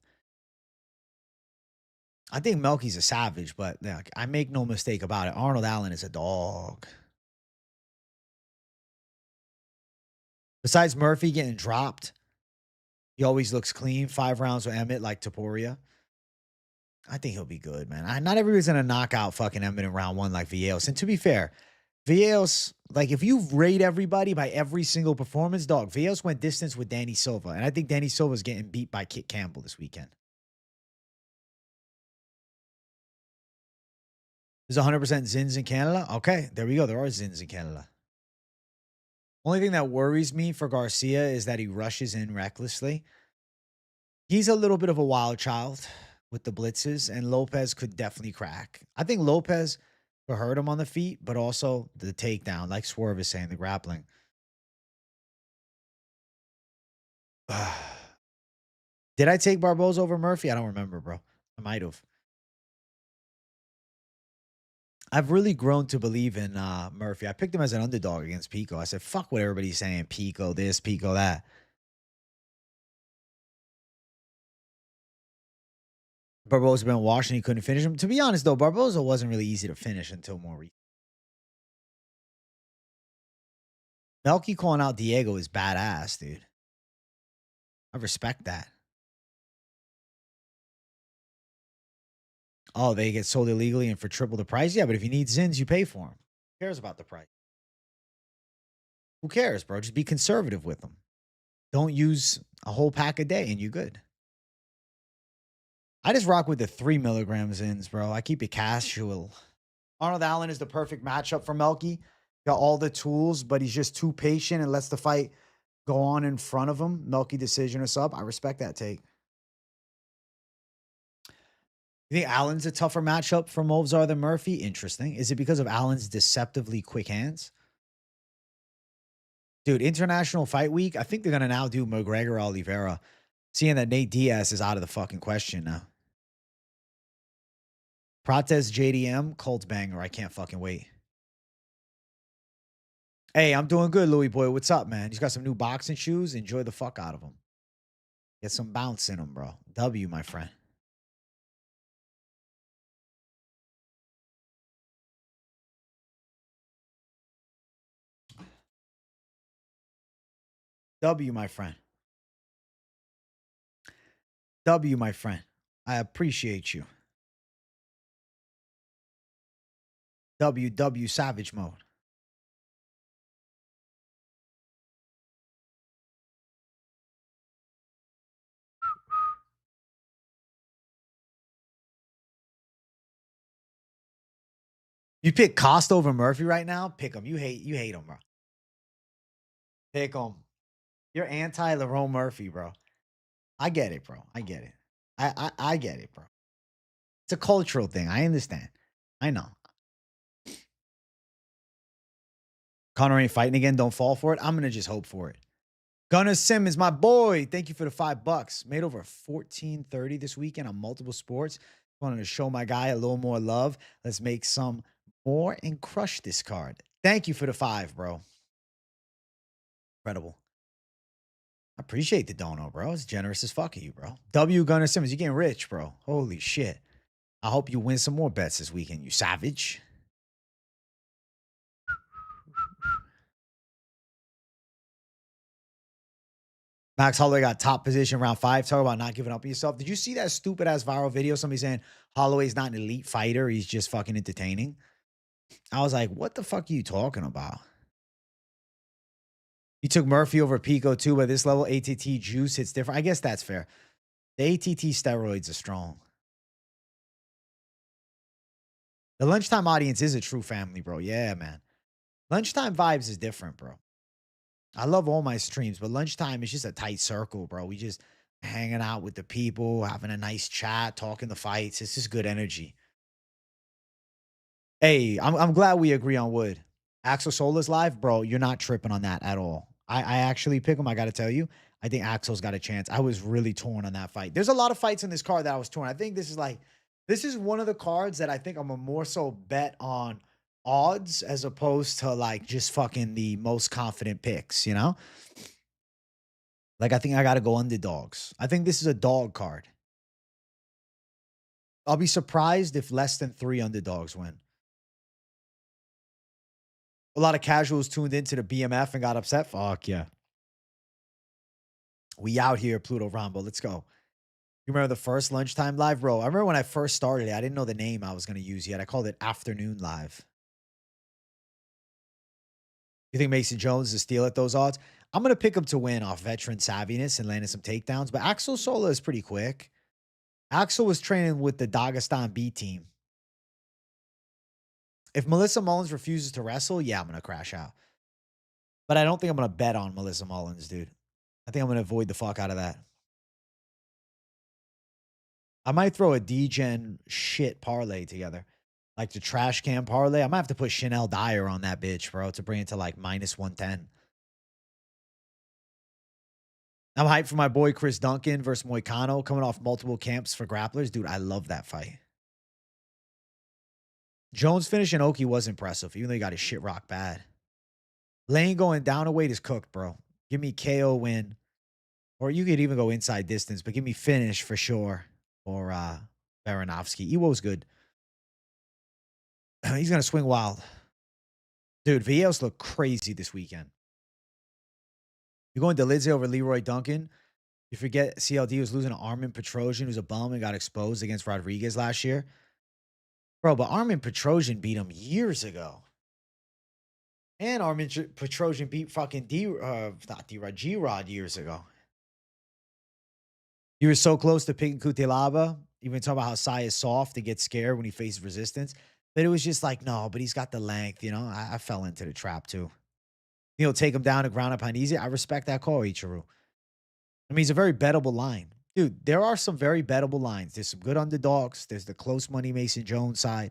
Speaker 1: I think Melky's a savage, but I make no mistake about it. Arnold Allen is a dog. Besides Murphy getting dropped, he always looks clean. 5 rounds with Emmett like Taporia. I think he'll be good, man. Not everybody's going to knock out fucking Emmett in round 1 like Villegas. And to be fair, Villegas, like if you rate everybody by every single performance, dog, Villegas went distance with Danny Silva. And I think Danny Silva's getting beat by Kit Campbell this weekend. There's 100% Zins in Canada. Okay, there we go. There are Zins in Canada. Only thing that worries me for Garcia is that he rushes in recklessly. He's a little bit of a wild child with the blitzes, and Lopez could definitely crack. I think Lopez could hurt him on the feet, but also the takedown, like Swerve is saying, the grappling. Did I take Barboza over Murphy? I don't remember, bro. I might have. I've really grown to believe in Murphy. I picked him as an underdog against Pico. I said, fuck what everybody's saying. Pico this, Pico that. Barboza been watching. He couldn't finish him. To be honest, though, Barboza wasn't really easy to finish until more recent. Melky calling out Diego is badass, dude. I respect that. Oh, they get sold illegally and for triple the price? Yeah, but if you need Zins, you pay for them. Who cares about the price? Who cares, bro? Just be conservative with them. Don't use a whole pack a day and you good. I just rock with the 3 milligrams Zins, bro. I keep it casual. Arnold Allen is the perfect matchup for Melky. Got all the tools, but he's just too patient and lets the fight go on in front of him. Melky decision or sub. I respect that take. You think Allen's a tougher matchup for Movzar than Murphy? Interesting. Is it because of Allen's deceptively quick hands? Dude, International Fight Week, I think they're going to now do McGregor Oliveira, seeing that Nate Diaz is out of the fucking question now. Protest JDM, Colt banger. I can't fucking wait. Hey, I'm doing good, Louis boy. What's up, man? He's got some new boxing shoes. Enjoy the fuck out of them. Get some bounce in them, bro. W, my friend. W, my friend. W, my friend. I appreciate you. W Savage Mode. You pick Costa over Murphy right now? Pick him. You hate him, bro. Pick him. You're anti Lerone Murphy, bro. I get it, bro. I get it. I get it, bro. It's a cultural thing. I understand. I know. Conor ain't fighting again. Don't fall for it. I'm gonna just hope for it. Gunnar Simmons, my boy. Thank you for the $5. Made over 1430 this weekend on multiple sports. Wanted to show my guy a little more love. Let's make some more and crush this card. Thank you for the 5, bro. Incredible. I appreciate the dono, bro. It's generous as fuck of you, bro. W Gunnar Simmons, you getting rich, bro. Holy shit. I hope you win some more bets this weekend, you savage. Max Holloway got top position round 5. Talk about not giving up on yourself. Did you see that stupid ass viral video? Somebody saying Holloway's not an elite fighter. He's just fucking entertaining. I was like, what the fuck are you talking about? You took Murphy over Pico too, but this level ATT juice hits different. I guess that's fair. The ATT steroids are strong. The lunchtime audience is a true family, bro. Yeah, man. Lunchtime vibes is different, bro. I love all my streams, but lunchtime is just a tight circle, bro. We just hanging out with the people, having a nice chat, talking the fights. It's just good energy. Hey, I'm glad we agree on Wood. Axel Sola's live, bro. You're not tripping on that at all. I actually pick him. I got to tell you, I think Axel's got a chance. I was really torn on that fight. There's a lot of fights in this card that I was torn. I think this is one of the cards that I think I'm a more so bet on odds as opposed to like just fucking the most confident picks, you know? Like I think I got to go underdogs. I think this is a dog card. I'll be surprised if less than 3 underdogs win. A lot of casuals tuned into the BMF and got upset. Fuck yeah. We out here, Pluto Rambo. Let's go. You remember the first lunchtime live, bro? I remember when I first started it, I didn't know the name I was going to use yet. I called it Afternoon Live. You think Mason Jones is steal at those odds? I'm going to pick him to win off veteran savviness and landing some takedowns, but Axel Sola is pretty quick. Axel was training with the Dagestan B team. If Melissa Mullins refuses to wrestle, yeah, I'm going to crash out. But I don't think I'm going to bet on Melissa Mullins, dude. I think I'm going to avoid the fuck out of that. I might throw a D-Gen shit parlay together. Like the trash can parlay. I might have to put Chanel Dyer on that bitch, bro, to bring it to like minus 110. I'm hyped for my boy Chris Duncan versus Moicano coming off multiple camps for grapplers. Dude, I love that fight. Jones' finish in Oki was impressive, even though he got his shit rock bad. Lane going down a weight is cooked, bro. Give me KO win. Or you could even go inside distance, but give me finish for sure. Or Baranovsky. Iwo's good. He's going to swing wild. Dude, Villeos look crazy this weekend. You're going to Lidze over Leroy Duncan. You forget CLD was losing to Armin Petrosian, who's a bum and got exposed against Rodriguez last year. Bro, but Armin Petrosian beat him years ago. And Armin Petrosian beat fucking G-Rod years ago. You were so close to picking Kutelaba. Even talking about how Sai is soft and gets scared when he faces resistance. But it was just like, no, but he's got the length, you know? I fell into the trap too. You know, take him down to ground up on easy. I respect that call, Ichiru. I mean, he's a very bettable line. Dude, there are some very bettable lines. There's some good underdogs. There's the close money Mason Jones side.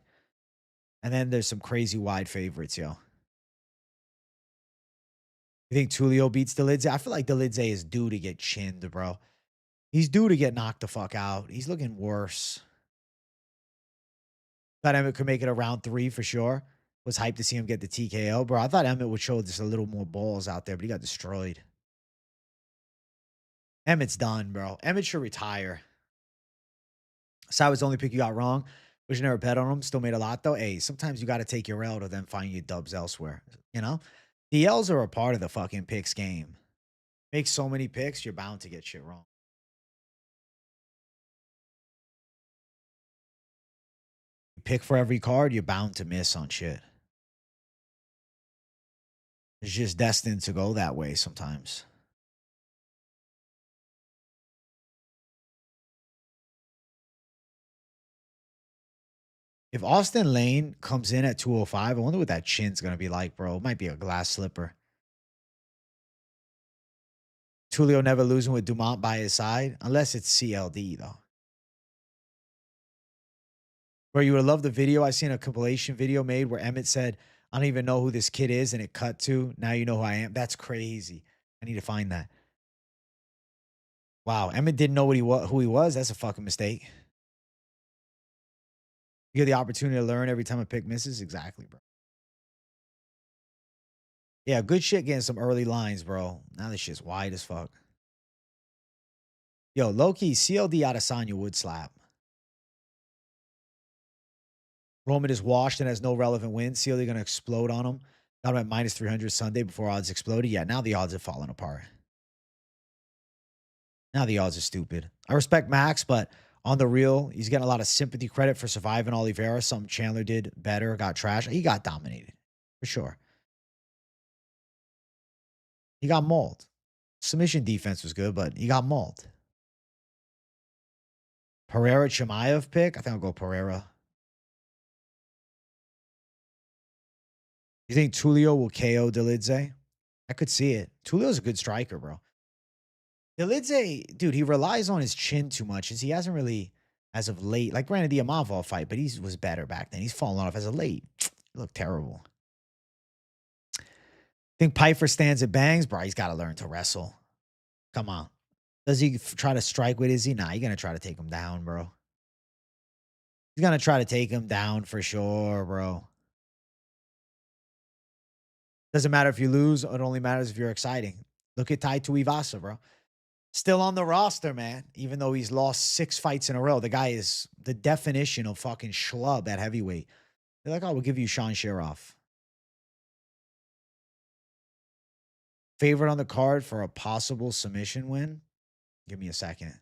Speaker 1: And then there's some crazy wide favorites, yo. You think Tulio beats Delidze? I feel like Delidze is due to get chinned, bro. He's due to get knocked the fuck out. He's looking worse. Thought Emmett could make it a round 3 for sure. Was hyped to see him get the TKO, bro. I thought Emmett would show just a little more balls out there, but he got destroyed. Emmett's done, bro. Emmett should retire. Sideways only pick you got wrong. Wish you never bet on him. Still made a lot though. Hey, sometimes you got to take your L to then find your dubs elsewhere. You know, the L's are a part of the fucking picks game. Make so many picks, you're bound to get shit wrong. You pick for every card, you're bound to miss on shit. It's just destined to go that way sometimes. If Austin Lane comes in at 205, I wonder what that chin's gonna be like, bro. It might be a glass slipper. Tulio never losing with Dumont by his side, unless it's CLD though. Bro, you would love the video. I seen a compilation video made where Emmett said, "I don't even know who this kid is," and it cut to, "Now you know who I am." That's crazy. I need to find that. Wow, Emmett didn't know who he was. That's a fucking mistake. You get the opportunity to learn every time a pick misses. Exactly, bro. Yeah, good shit getting some early lines, bro. Now this shit's wide as fuck. Yo, Loki, CLD Adesanya would slap. Roman is washed and has no relevant wins. CLD going to explode on him. Got him at minus 300 Sunday before odds exploded. Yeah, now the odds have fallen apart. Now the odds are stupid. I respect Max, but on the real, he's getting a lot of sympathy credit for surviving Oliveira. Something Chandler did better, got trashed. He got dominated, for sure. He got mauled. Submission defense was good, but he got mauled. Pereira Chimaev pick? I think I'll go Pereira. You think Tulio will KO Delidze? I could see it. Tulio's a good striker, bro. Delidze, dude, he relies on his chin too much. He hasn't really, as of late, like granted the Amavov fight, but he was better back then. He's fallen off as of late. He looked terrible. Think Piper stands at bangs? Bro, he's got to learn to wrestle. Come on. Does he try to strike with Izzy? Nah, he's going to try to take him down, bro. He's going to try to take him down for sure, bro. Doesn't matter if you lose. It only matters if you're exciting. Look at Tai Tuivasa, bro. Still on the roster, man. Even though he's lost 6 fights in a row. The guy is the definition of fucking schlub at heavyweight. They're like, oh, we'll give you Sean Sheroff. Favorite on the card for a possible submission win? Give me a second.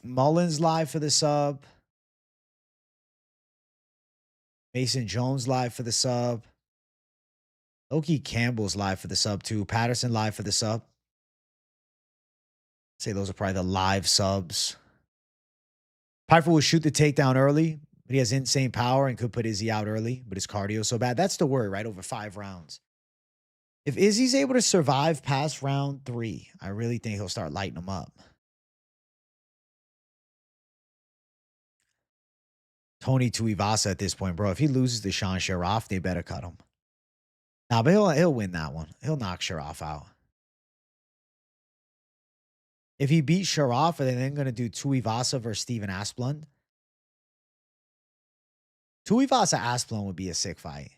Speaker 1: Mullins live for the sub. Mason Jones live for the sub. Oki Campbell's live for the sub too. Patterson live for the sub. Say those are probably the live subs. Piper will shoot the takedown early, but he has insane power and could put Izzy out early, but his cardio is so bad. That's the worry, right? Over 5 rounds. If Izzy's able to survive past round 3, I really think he'll start lighting him up. Tony Tuivasa at this point, bro. If he loses to Sean Sheroff, they better cut him. Nah, but he'll win that one. He'll knock Sheroff out. If he beats Sheroff, are they then going to do Tuivasa versus Steven Asplund? Tuivasa Asplund would be a sick fight.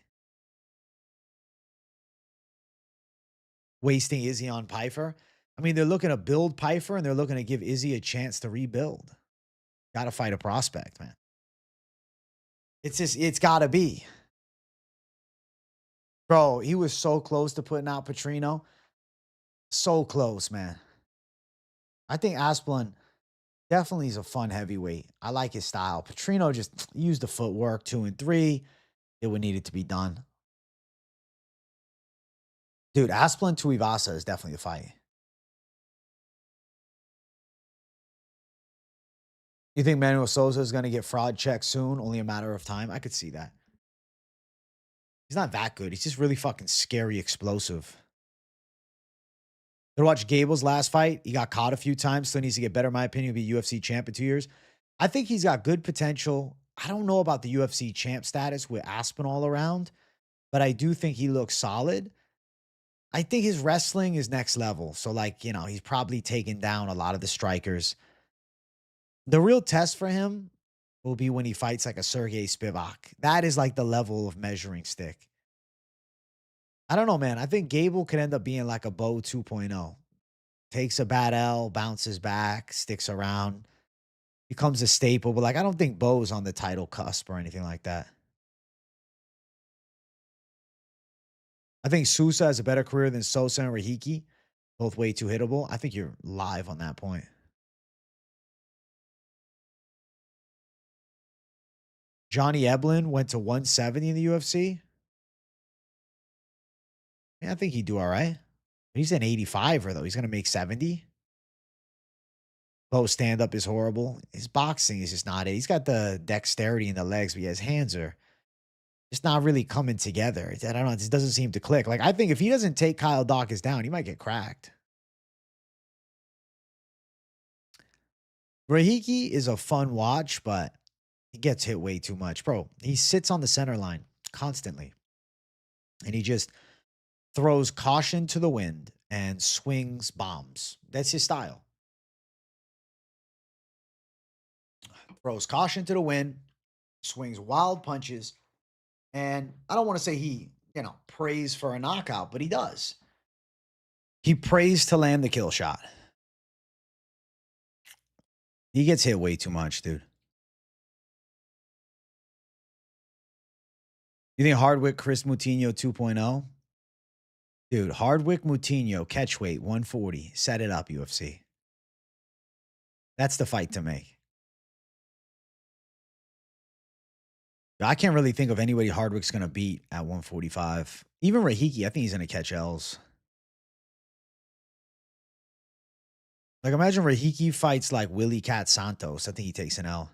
Speaker 1: Wasting Izzy on Piper. I mean, they're looking to build Piper and they're looking to give Izzy a chance to rebuild. Got to fight a prospect, man. It's got to be. Bro, he was so close to putting out Petrino. So close, man. I think Asplund definitely is a fun heavyweight. I like his style. Petrino just used the footwork 2 and 3. It would need it to be done. Dude, Asplund Tuivasa is definitely the fight. You think Manuel Souza is going to get fraud checked soon? Only a matter of time? I could see that. He's not that good. He's just really fucking scary explosive. Did watch Gable's last fight. He got caught a few times. Still needs to get better, in my opinion. He'll be UFC champ in 2 years. I think he's got good potential. I don't know about the UFC champ status with Aspinall around, but I do think he looks solid. I think his wrestling is next level. So, like, he's probably taken down a lot of the strikers. The real test for him will be when he fights like a Sergey Spivak. That is like the level of measuring stick. I don't know, man. I think Gable could end up being like a Bo 2.0. Takes a bad L, bounces back, sticks around, becomes a staple. But like, I don't think Bo's on the title cusp or anything like that. I think Sousa has a better career than Sosa and Rahiki. Both way too hittable. I think you're live on that point. Johnny Eblin went to 170 in the UFC. Yeah, I think he'd do all right. He's an 85er, though. He's going to make 70. Bo's stand up is horrible. His boxing is just not it. He's got the dexterity in the legs, but his hands are just not really coming together. I don't know. It just doesn't seem to click. Like, I think if he doesn't take Kyle Dawkins down, he might get cracked. Rahiki is a fun watch, but he gets hit way too much. Bro, he sits on the center line constantly. And he just throws caution to the wind and swings bombs. That's his style. Throws caution to the wind, swings wild punches. And I don't want to say he, prays for a knockout, but he does. He prays to land the kill shot. He gets hit way too much, dude. You think Hardwick, Chris Moutinho 2.0? Dude, Hardwick, Moutinho, catch weight, 140. Set it up, UFC. That's the fight to make. I can't really think of anybody Hardwick's going to beat at 145. Even Rahiki, I think he's going to catch L's. Like, imagine Rahiki fights like Willie Cat Santos. I think he takes an L.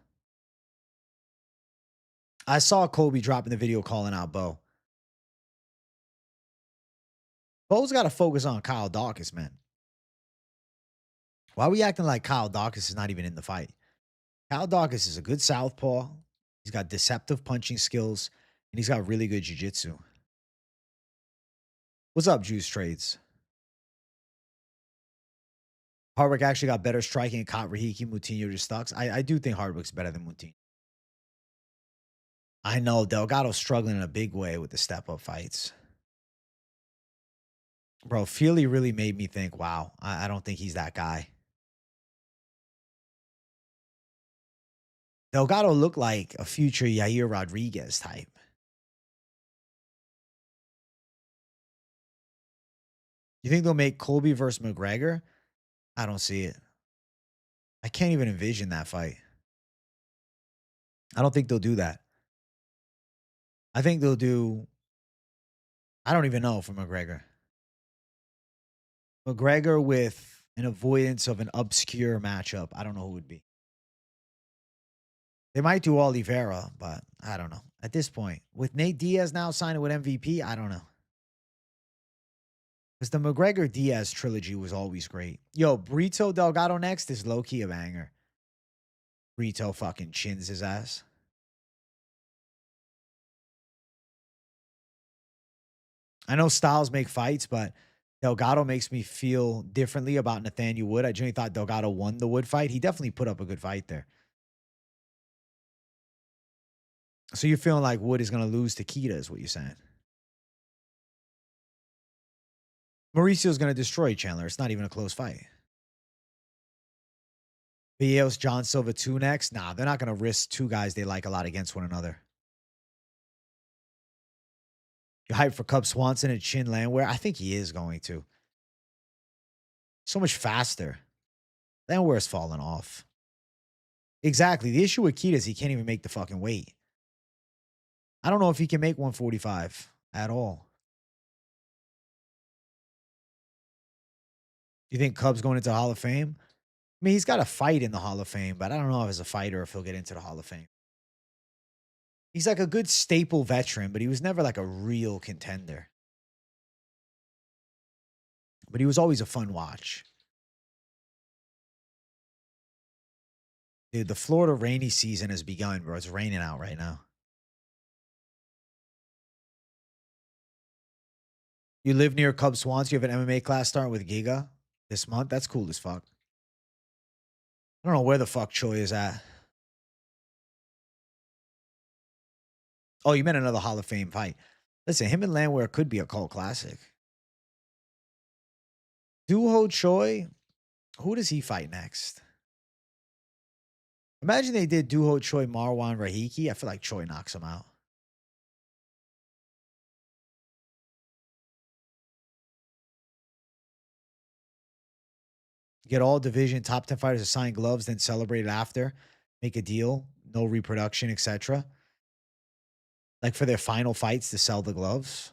Speaker 1: I saw Kobe dropping the video calling out Bo. Bo's got to focus on Kyle Dawkins, man. Why are we acting like Kyle Dawkins is not even in the fight? Kyle Dawkins is a good southpaw. He's got deceptive punching skills, and he's got really good jiu-jitsu. What's up, Juice Trades? Hardwick actually got better striking and caught Rahiki. Moutinho just sucks. I do think Hardwick's better than Moutinho. I know Delgado's struggling in a big way with the step-up fights. Bro, Feely really made me think, wow, I don't think he's that guy. Delgado looked like a future Yair Rodriguez type. You think they'll make Colby versus McGregor? I don't see it. I can't even envision that fight. I don't think they'll do that. I think they'll do, I don't even know for McGregor. McGregor with an avoidance of an obscure matchup. I don't know who it would be. They might do Oliveira, but I don't know. At this point, with Nate Diaz now signing with MVP, I don't know. Because the McGregor Diaz trilogy was always great. Yo, Brito Delgado next is low-key a banger. Brito fucking chins his ass. I know styles make fights, but Delgado makes me feel differently about Nathaniel Wood. I genuinely thought Delgado won the Wood fight. He definitely put up a good fight there. So you're feeling like Wood is going to lose to Kita is what you're saying. Mauricio's going to destroy Chandler. It's not even a close fight. Bios, John Silva 2 next. Nah, they're not going to risk two guys they like a lot against one another. You hyped for Cub Swanson and Chin Landwehr? I think he is going to. So much faster. Landwehr's fallen off. Exactly. The issue with Kita is he can't even make the fucking weight. I don't know if he can make 145 at all. You think Cub's going into the Hall of Fame? I mean, he's got a fight in the Hall of Fame, but I don't know if as a fighter if he'll get into the Hall of Fame. He's like a good staple veteran, but he was never like a real contender. but he was always a fun watch. Dude, the Florida rainy season has begun, bro. It's raining out right now. You live near Cub Swans. You have an MMA class starting with Giga this month. That's cool as fuck. I don't know where the fuck Choi is at. Oh, you meant another Hall of Fame fight. Listen, him and Landwehr could be a cult classic. Duho Choi, who does he fight next? Imagine they did Duho Choi, Marwan Rahiki. I feel like Choi knocks him out. Get all division top 10 fighters to sign gloves, then celebrate it after. Make a deal, no reproduction, etc. Like for their final fights to sell the gloves.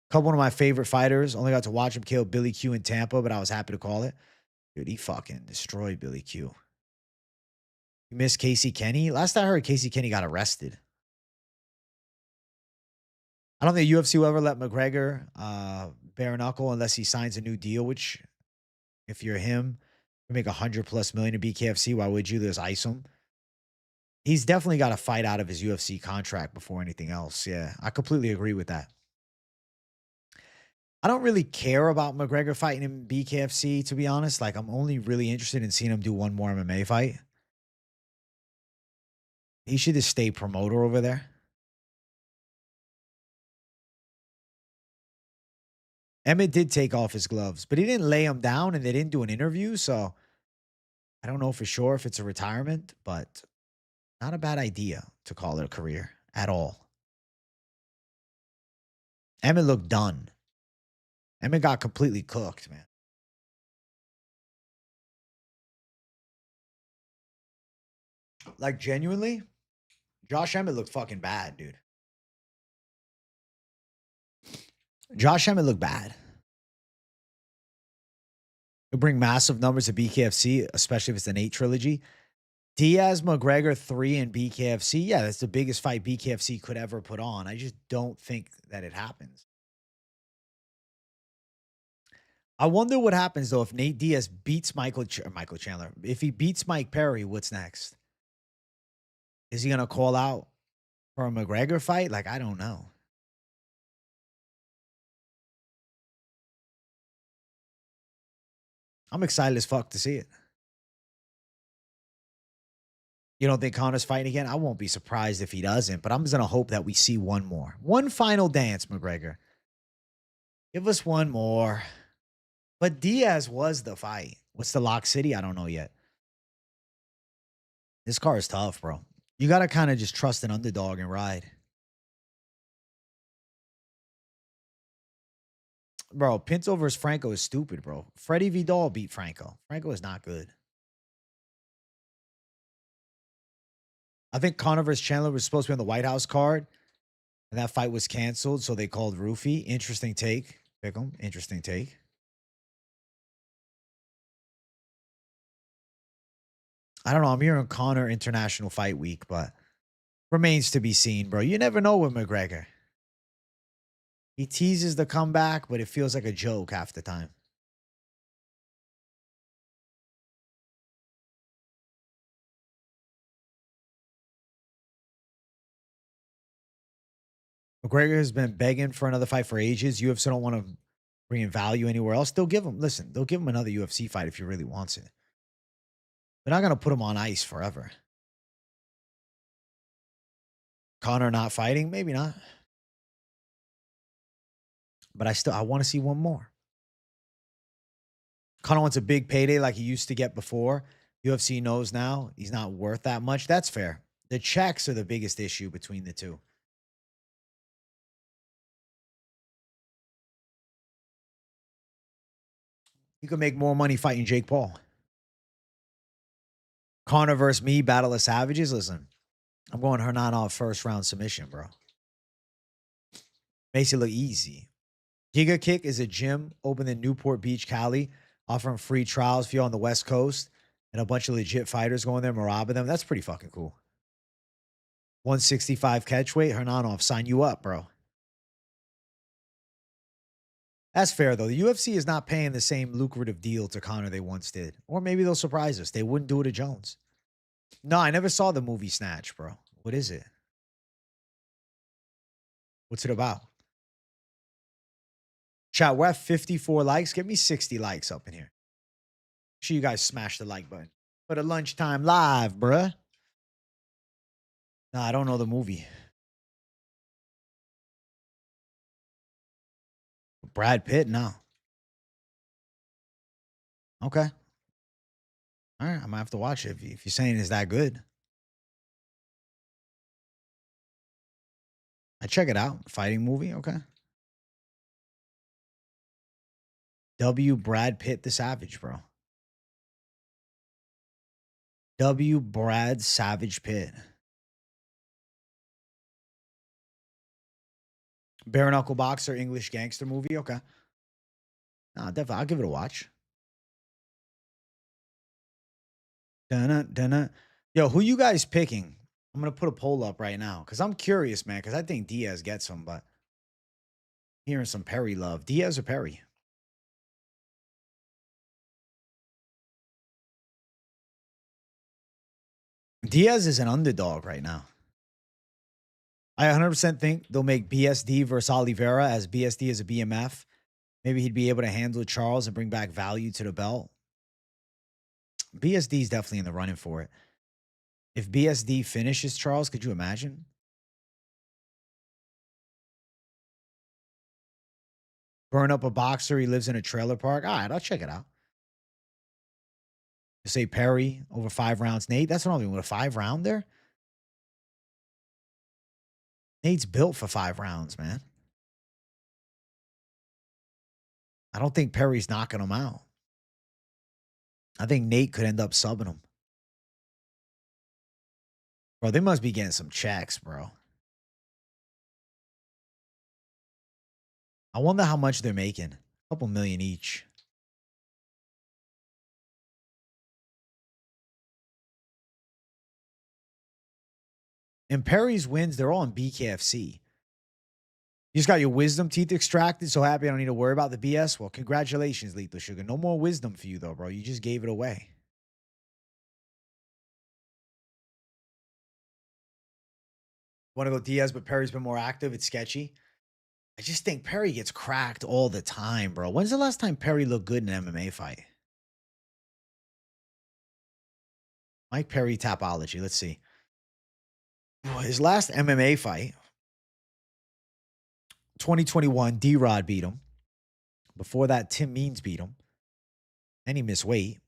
Speaker 1: Couple of my favorite fighters. Only got to watch him kill Billy Q in Tampa, but I was happy to call it. Dude, he fucking destroyed Billy Q. You miss Casey Kenny? Last I heard, Casey Kenny got arrested. I don't think UFC will ever let McGregor bare knuckle unless he signs a new deal, which if you're him, you make $100+ million in BKFC. Why would you? There's ice him. He's definitely got to fight out of his UFC contract before anything else. Yeah, I completely agree with that. I don't really care about McGregor fighting in BKFC, to be honest. Like, I'm only really interested in seeing him do one more MMA fight. He should just stay promoter over there. Emmett did take off his gloves, but he didn't lay him down and they didn't do an interview. So I don't know for sure if it's a retirement, but not a bad idea to call it a career at all. Emmett looked done. Emmett got completely cooked, man. Like, genuinely, Josh Emmett looked fucking bad, dude. Josh Emmett looked bad. He'll bring massive numbers to BKFC, especially if it's an 8 trilogy. Diaz, McGregor, 3 in BKFC. Yeah, that's the biggest fight BKFC could ever put on. I just don't think that it happens. I wonder what happens, though, if Nate Diaz beats Michael Chandler. If he beats Mike Perry, what's next? Is he going to call out for a McGregor fight? Like, I don't know. I'm excited as fuck to see it. You don't think Connor's fighting again? I won't be surprised if he doesn't, but I'm just going to hope that we see one more. One final dance, McGregor. Give us one more. But Diaz was the fight. What's the lock city? I don't know yet. This car is tough, bro. You got to kind of just trust an underdog and ride. Bro, Pinto versus Franco is stupid, bro. Freddie Vidal beat Franco. Franco is not good. I think Conor versus Chandler was supposed to be on the White House card, and that fight was canceled, so they called Roofy. Interesting take. Pick 'em. Interesting take. I don't know. I'm hearing Conor International Fight Week, but remains to be seen, bro. You never know with McGregor. He teases the comeback, but it feels like a joke half the time. McGregor has been begging for another fight for ages. UFC don't want to bring in value anywhere else. They'll give him, listen, they'll give him another UFC fight if he really wants it. They're not going to put him on ice forever. Conor not fighting? Maybe not. But I want to see one more. Conor wants a big payday like he used to get before. UFC knows now he's not worth that much. That's fair. The checks are the biggest issue between the two. You could make more money fighting Jake Paul. Conor versus me, Battle of Savages. Listen, I'm going Hernan first round submission, bro. Makes it look easy. Giga Kick is a gym open in Newport Beach, Cali, offering free trials if you're on the West Coast, and a bunch of legit fighters going there, robbing them. That's pretty fucking cool. 165 catch weight. Hernan sign you up, bro. That's fair, though. The UFC is not paying the same lucrative deal to Conor they once did. Or maybe they'll surprise us. They wouldn't do it to Jones. No, I never saw the movie Snatch, bro. What is it? What's it about? Chat, we're at 54 likes. Give me 60 likes up in here. Make sure you guys smash the like button. For the lunchtime live, bruh. No, I don't know the movie. Brad Pitt? No. Okay. All right. I might have to watch it if you're saying it's that good. I check it out. Fighting movie. Okay. W. Brad Pitt the Savage, bro. W. Brad Savage Pitt. Bare knuckle boxer, English gangster movie. Okay. Nah, definitely. I'll give it a watch. Dun-dun. Yo, who you guys picking? I'm gonna put a poll up right now because I'm curious, man. Because I think Diaz gets him, but hearing some Perry love. Diaz or Perry? Diaz is an underdog right now. I 100% think they'll make BSD versus Oliveira, as BSD is a BMF. Maybe he'd be able to handle Charles and bring back value to the belt. BSD is definitely in the running for it. If BSD finishes Charles, could you imagine? Burn up a boxer. He lives in a trailer park. All right, I'll check it out. You say Perry over 5 rounds. Nate, that's what I'm doing with a 5 round there. Nate's built for 5 rounds, man. I don't think Perry's knocking him out. I think Nate could end up subbing him. Bro, they must be getting some checks, bro. I wonder how much they're making. A couple million each. And Perry's wins, they're all in BKFC. You just got your wisdom teeth extracted. So happy I don't need to worry about the BS. Well, congratulations, Lethal Sugar. No more wisdom for you, though, bro. You just gave it away. Want to go Diaz, but Perry's been more active. It's sketchy. I just think Perry gets cracked all the time, bro. When's the last time Perry looked good in an MMA fight? Mike Perry Tapology. Let's see. His last MMA fight, 2021, D-Rod beat him. Before that, Tim Means beat him. And he missed weight.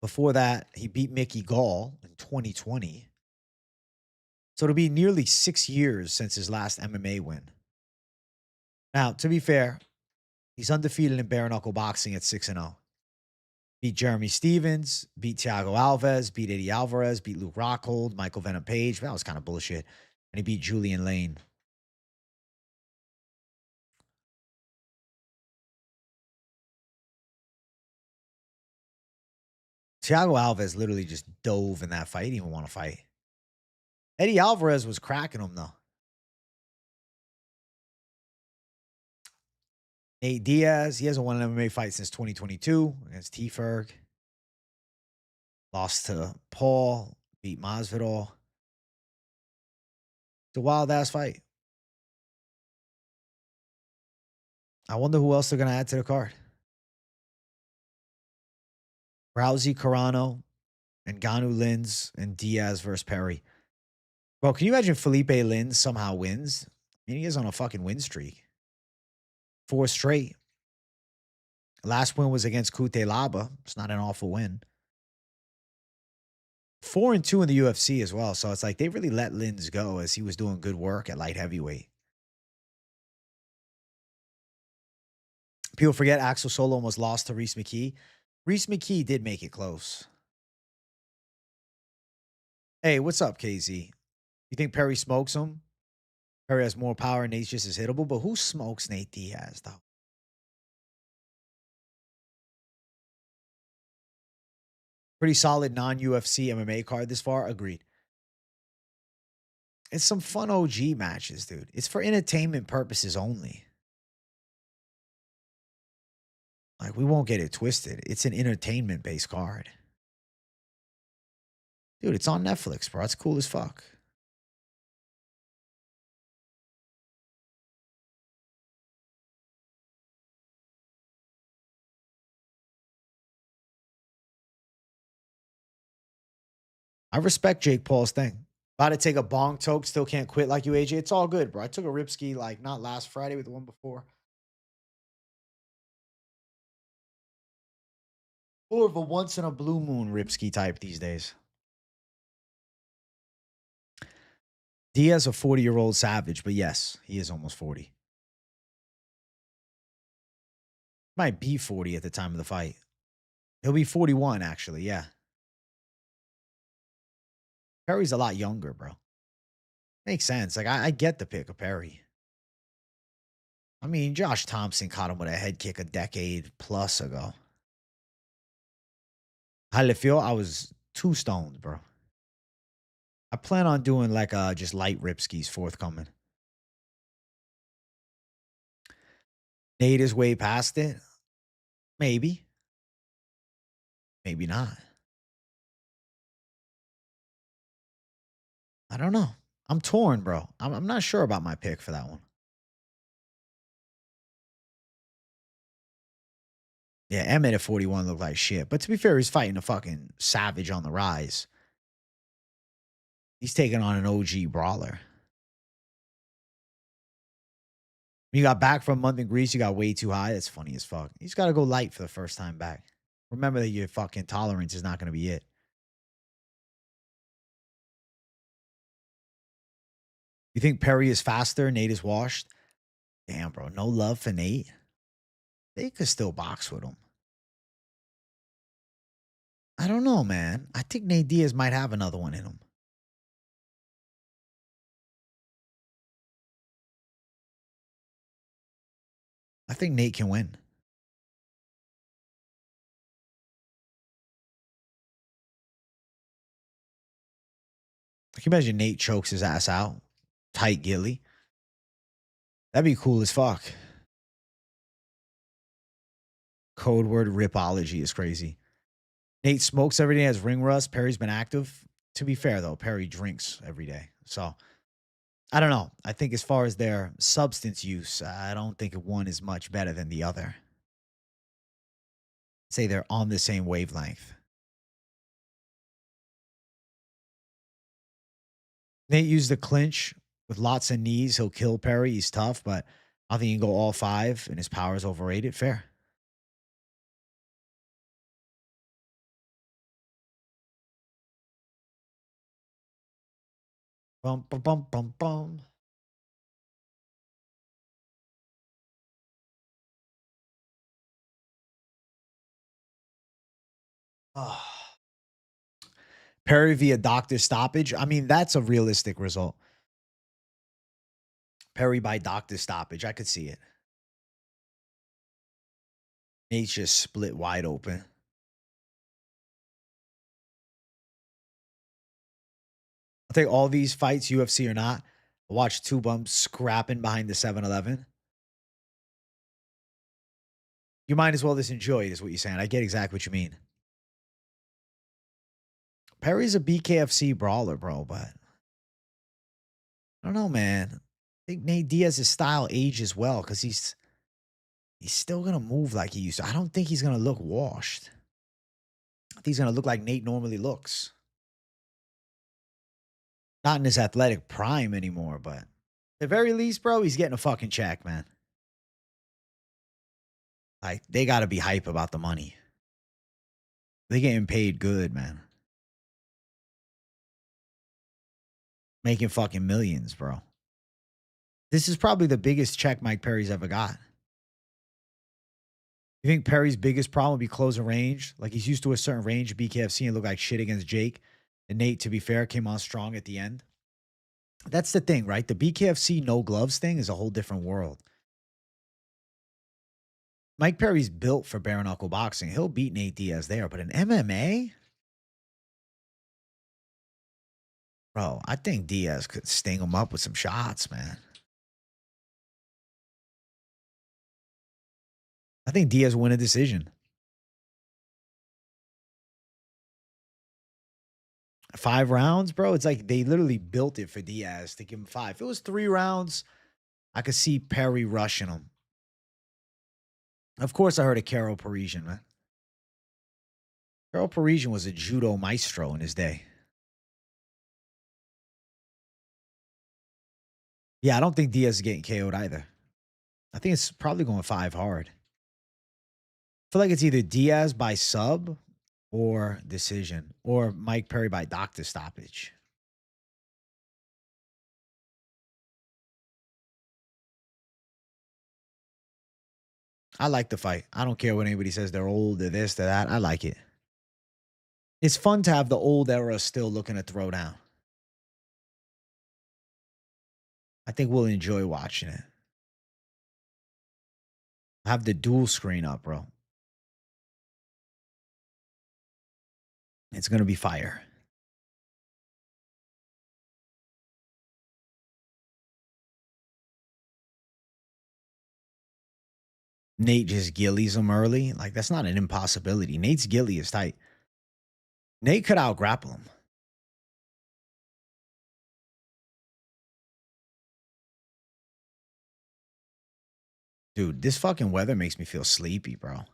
Speaker 1: Before that, he beat Mickey Gall in 2020. So it'll be nearly 6 years since his last MMA win. Now, to be fair, he's undefeated in bare knuckle boxing at 6-0. Beat Jeremy Stevens, beat Thiago Alves, beat Eddie Alvarez, beat Luke Rockhold, Michael Venom Page. That was kind of bullshit. And he beat Julian Lane. Thiago Alves literally just dove in that fight. He didn't even want to fight. Eddie Alvarez was cracking him, though. Nate Diaz, he hasn't won an MMA fight since 2022 against T-Ferg. Lost to Paul, beat Masvidal. It's a wild-ass fight. I wonder who else they're going to add to the card. Rousey, Carano, and Ngannou Lins, and Diaz versus Perry. Bro, can you imagine Felipe Lins somehow wins? I mean, he is on a fucking win streak. 4 straight. Last win was against Kute Laba. It's not an awful win. 4-2 in the UFC as well. So it's like they really let Lins go as he was doing good work at light heavyweight. People forget Axel Solo almost lost to Reese McKee. Reese McKee did make it close. Hey, what's up, KZ? You think Perry smokes him? Perry has more power and Nate's just as hittable, but who smokes Nate Diaz, though? Pretty solid non-UFC MMA card this far. Agreed. It's some fun OG matches, dude. It's for entertainment purposes only. Like, we won't get it twisted. It's an entertainment-based card. Dude, it's on Netflix, bro. It's cool as fuck. I respect Jake Paul's thing. About to take a bong toke, still can't quit like you, AJ. It's all good, bro. I took a rip ski like not last Friday, but the one before. More of a once in a blue moon rip ski type these days. Diaz, a 40-year-old savage, but yes, he is almost 40. Might be 40 at the time of the fight. He'll be 41, actually. Yeah. Perry's a lot younger, bro. Makes sense. Like, I get the pick of Perry. I mean, Josh Thompson caught him with a head kick a decade plus ago. How did it feel? I was 2 stoned, bro. I plan on doing like just light rip skis forthcoming. Nate is way past it. Maybe. Maybe not. I don't know. I'm torn, bro. I'm not sure about my pick for that one. Yeah, Emmett at 41 looked like shit. But to be fair, he's fighting a fucking savage on the rise. He's taking on an OG brawler. When you got back from a month in Greece, you got way too high. That's funny as fuck. You just got to go light for the first time back. Remember that your fucking tolerance is not going to be it. You think Perry is faster? Nate is washed? Damn, bro. No love for Nate? They could still box with him. I don't know, man. I think Nate Diaz might have another one in him. I think Nate can win. Can you imagine Nate chokes his ass out? Tight Gilly. That'd be cool as fuck. Code word ripology is crazy. Nate smokes every day, has ring rust. Perry's been active. To be fair, though, Perry drinks every day. So, I don't know. I think as far as their substance use, I don't think one is much better than the other. Say they're on the same wavelength. Nate used the clinch with lots of knees. He'll kill Perry. He's tough, but I think he can go all 5 and his power is overrated. Fair. Bum, bum, bum, bum, bum. Oh. Perry via doctor stoppage. I mean, that's a realistic result. Perry by doctor stoppage. I could see it. Nate's just split wide open. I'll take all these fights, UFC or not. I'll watch 2 bumps scrapping behind the 7-Eleven. You might as well just enjoy it, is what you're saying. I get exactly what you mean. Perry's a BKFC brawler, bro, but I don't know, man. I think Nate Diaz's style ages well because he's still gonna move like he used to. I don't think he's gonna look washed. I think he's gonna look like Nate normally looks. Not in his athletic prime anymore, but at the very least, bro, he's getting a fucking check, man. Like, they gotta be hype about the money. They getting paid good, man. Making fucking millions, bro. This is probably the biggest check Mike Perry's ever got. You think Perry's biggest problem would be closing range? Like, he's used to a certain range of BKFC and looked like shit against Jake. And Nate, to be fair, came on strong at the end. That's the thing, right? The BKFC no gloves thing is a whole different world. Mike Perry's built for bare knuckle boxing. He'll beat Nate Diaz there, but in MMA, bro, I think Diaz could sting him up with some shots, man. I think Diaz win a decision. 5 rounds, bro. It's like they literally built it for Diaz to give him 5. If it was 3 rounds, I could see Perry rushing him. Of course, I heard of Carol Parisian, man. Carol Parisian was a judo maestro in his day. Yeah, I don't think Diaz is getting KO'd either. I think it's probably going 5 hard. I feel like it's either Diaz by sub or decision, or Mike Perry by doctor stoppage. I like the fight. I don't care what anybody says. They're old, they're this, they're that. I like it. It's fun to have the old era still looking to throw down. I think we'll enjoy watching it. I have the dual screen up, bro. It's going to be fire. Nate just gillies him early. Like, that's not an impossibility. Nate's gilly is tight. Nate could out grapple him. Dude, this fucking weather makes me feel sleepy, bro.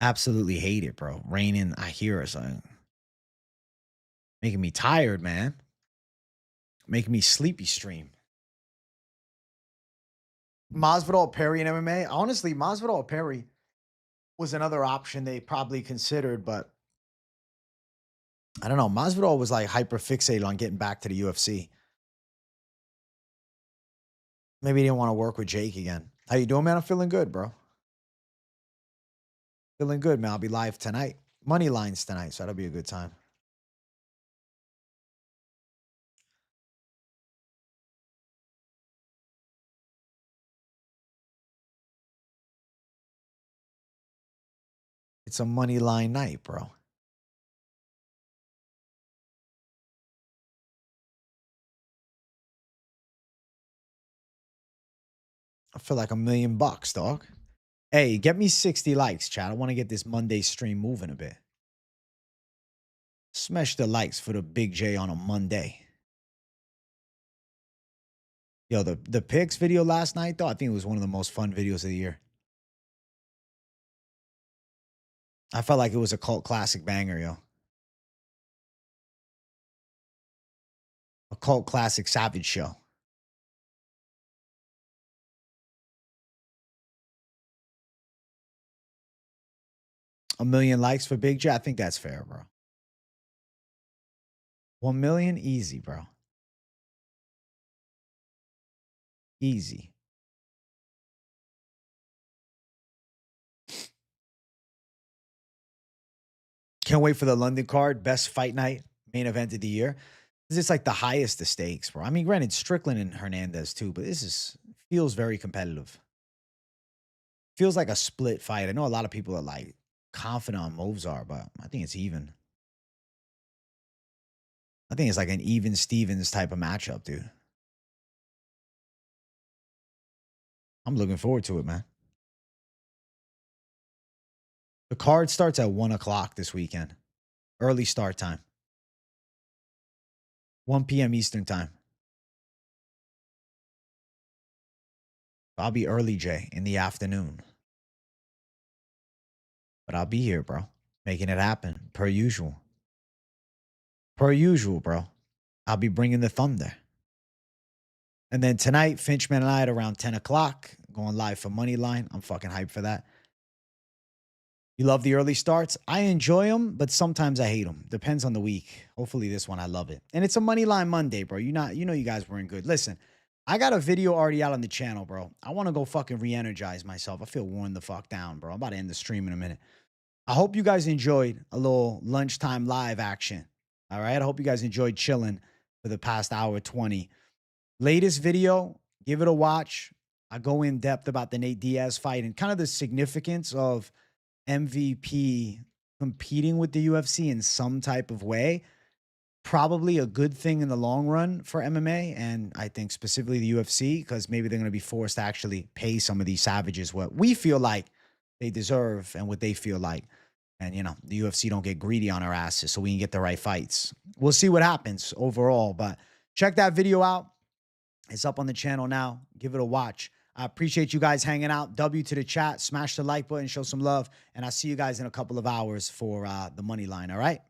Speaker 1: Absolutely hate it, bro. Raining, I hear it, something. Making me tired, man. Making me sleepy stream. Masvidal Perry in MMA. Honestly, Masvidal Perry was another option they probably considered, but I don't know. Masvidal was like hyper fixated on getting back to the UFC. Maybe he didn't want to work with Jake again. How you doing, man? I'm feeling good, bro. Feeling good, man. I'll be live tonight. Moneyline's tonight, so that'll be a good time. It's a Moneyline night, bro. I feel like $1 million, dog. Hey, get me 60 likes, chat. I want to get this Monday stream moving a bit. Smash the likes for the Big J on a Monday. Yo, the picks video last night, though, I think it was one of the most fun videos of the year. I felt like it was a cult classic banger, yo. A cult classic Savage show. $1 million likes for Big J. I think that's fair, bro. 1 million, easy, bro. Easy. Can't wait for the London card. Best fight night, main event of the year. This is like the highest of stakes, bro. I mean, granted, Strickland and Hernandez too, but this feels very competitive. Feels like a split fight. I know a lot of people are like confident on Movzar, but I think it's even. I think it's like an even Stevens type of matchup, dude. I'm looking forward to it, man. The card starts at 1 o'clock this weekend. Early start time. 1 p.m. Eastern time. I'll be early, Jay, in the afternoon. But I'll be here, bro. Making it happen, per usual. Per usual, bro. I'll be bringing the thunder. And then tonight, Finchman and I at around 10 o'clock, going live for Moneyline. I'm fucking hyped for that. You love the early starts? I enjoy them, but sometimes I hate them. Depends on the week. Hopefully this one I love it. And it's a Moneyline Monday, bro. You know you guys weren't good. Listen, I got a video already out on the channel, bro. I want to go fucking re-energize myself. I feel worn the fuck down, bro. I'm about to end the stream in a minute. I hope you guys enjoyed a little lunchtime live action. All right? I hope you guys enjoyed chilling for the past hour 20. Latest video, give it a watch. I go in depth about the Nate Diaz fight and kind of the significance of MVP competing with the UFC in some type of way. probably a good thing in the long run for MMA, and I think specifically the UFC, because maybe they're going to be forced to actually pay some of these savages what we feel like they deserve and what they feel like. And, the UFC don't get greedy on our asses so we can get the right fights. We'll see what happens overall, but check that video out. It's up on the channel now. Give it a watch. I appreciate you guys hanging out. W to the chat. Smash the like button. Show some love. And I'll see you guys in a couple of hours for the money line. All right?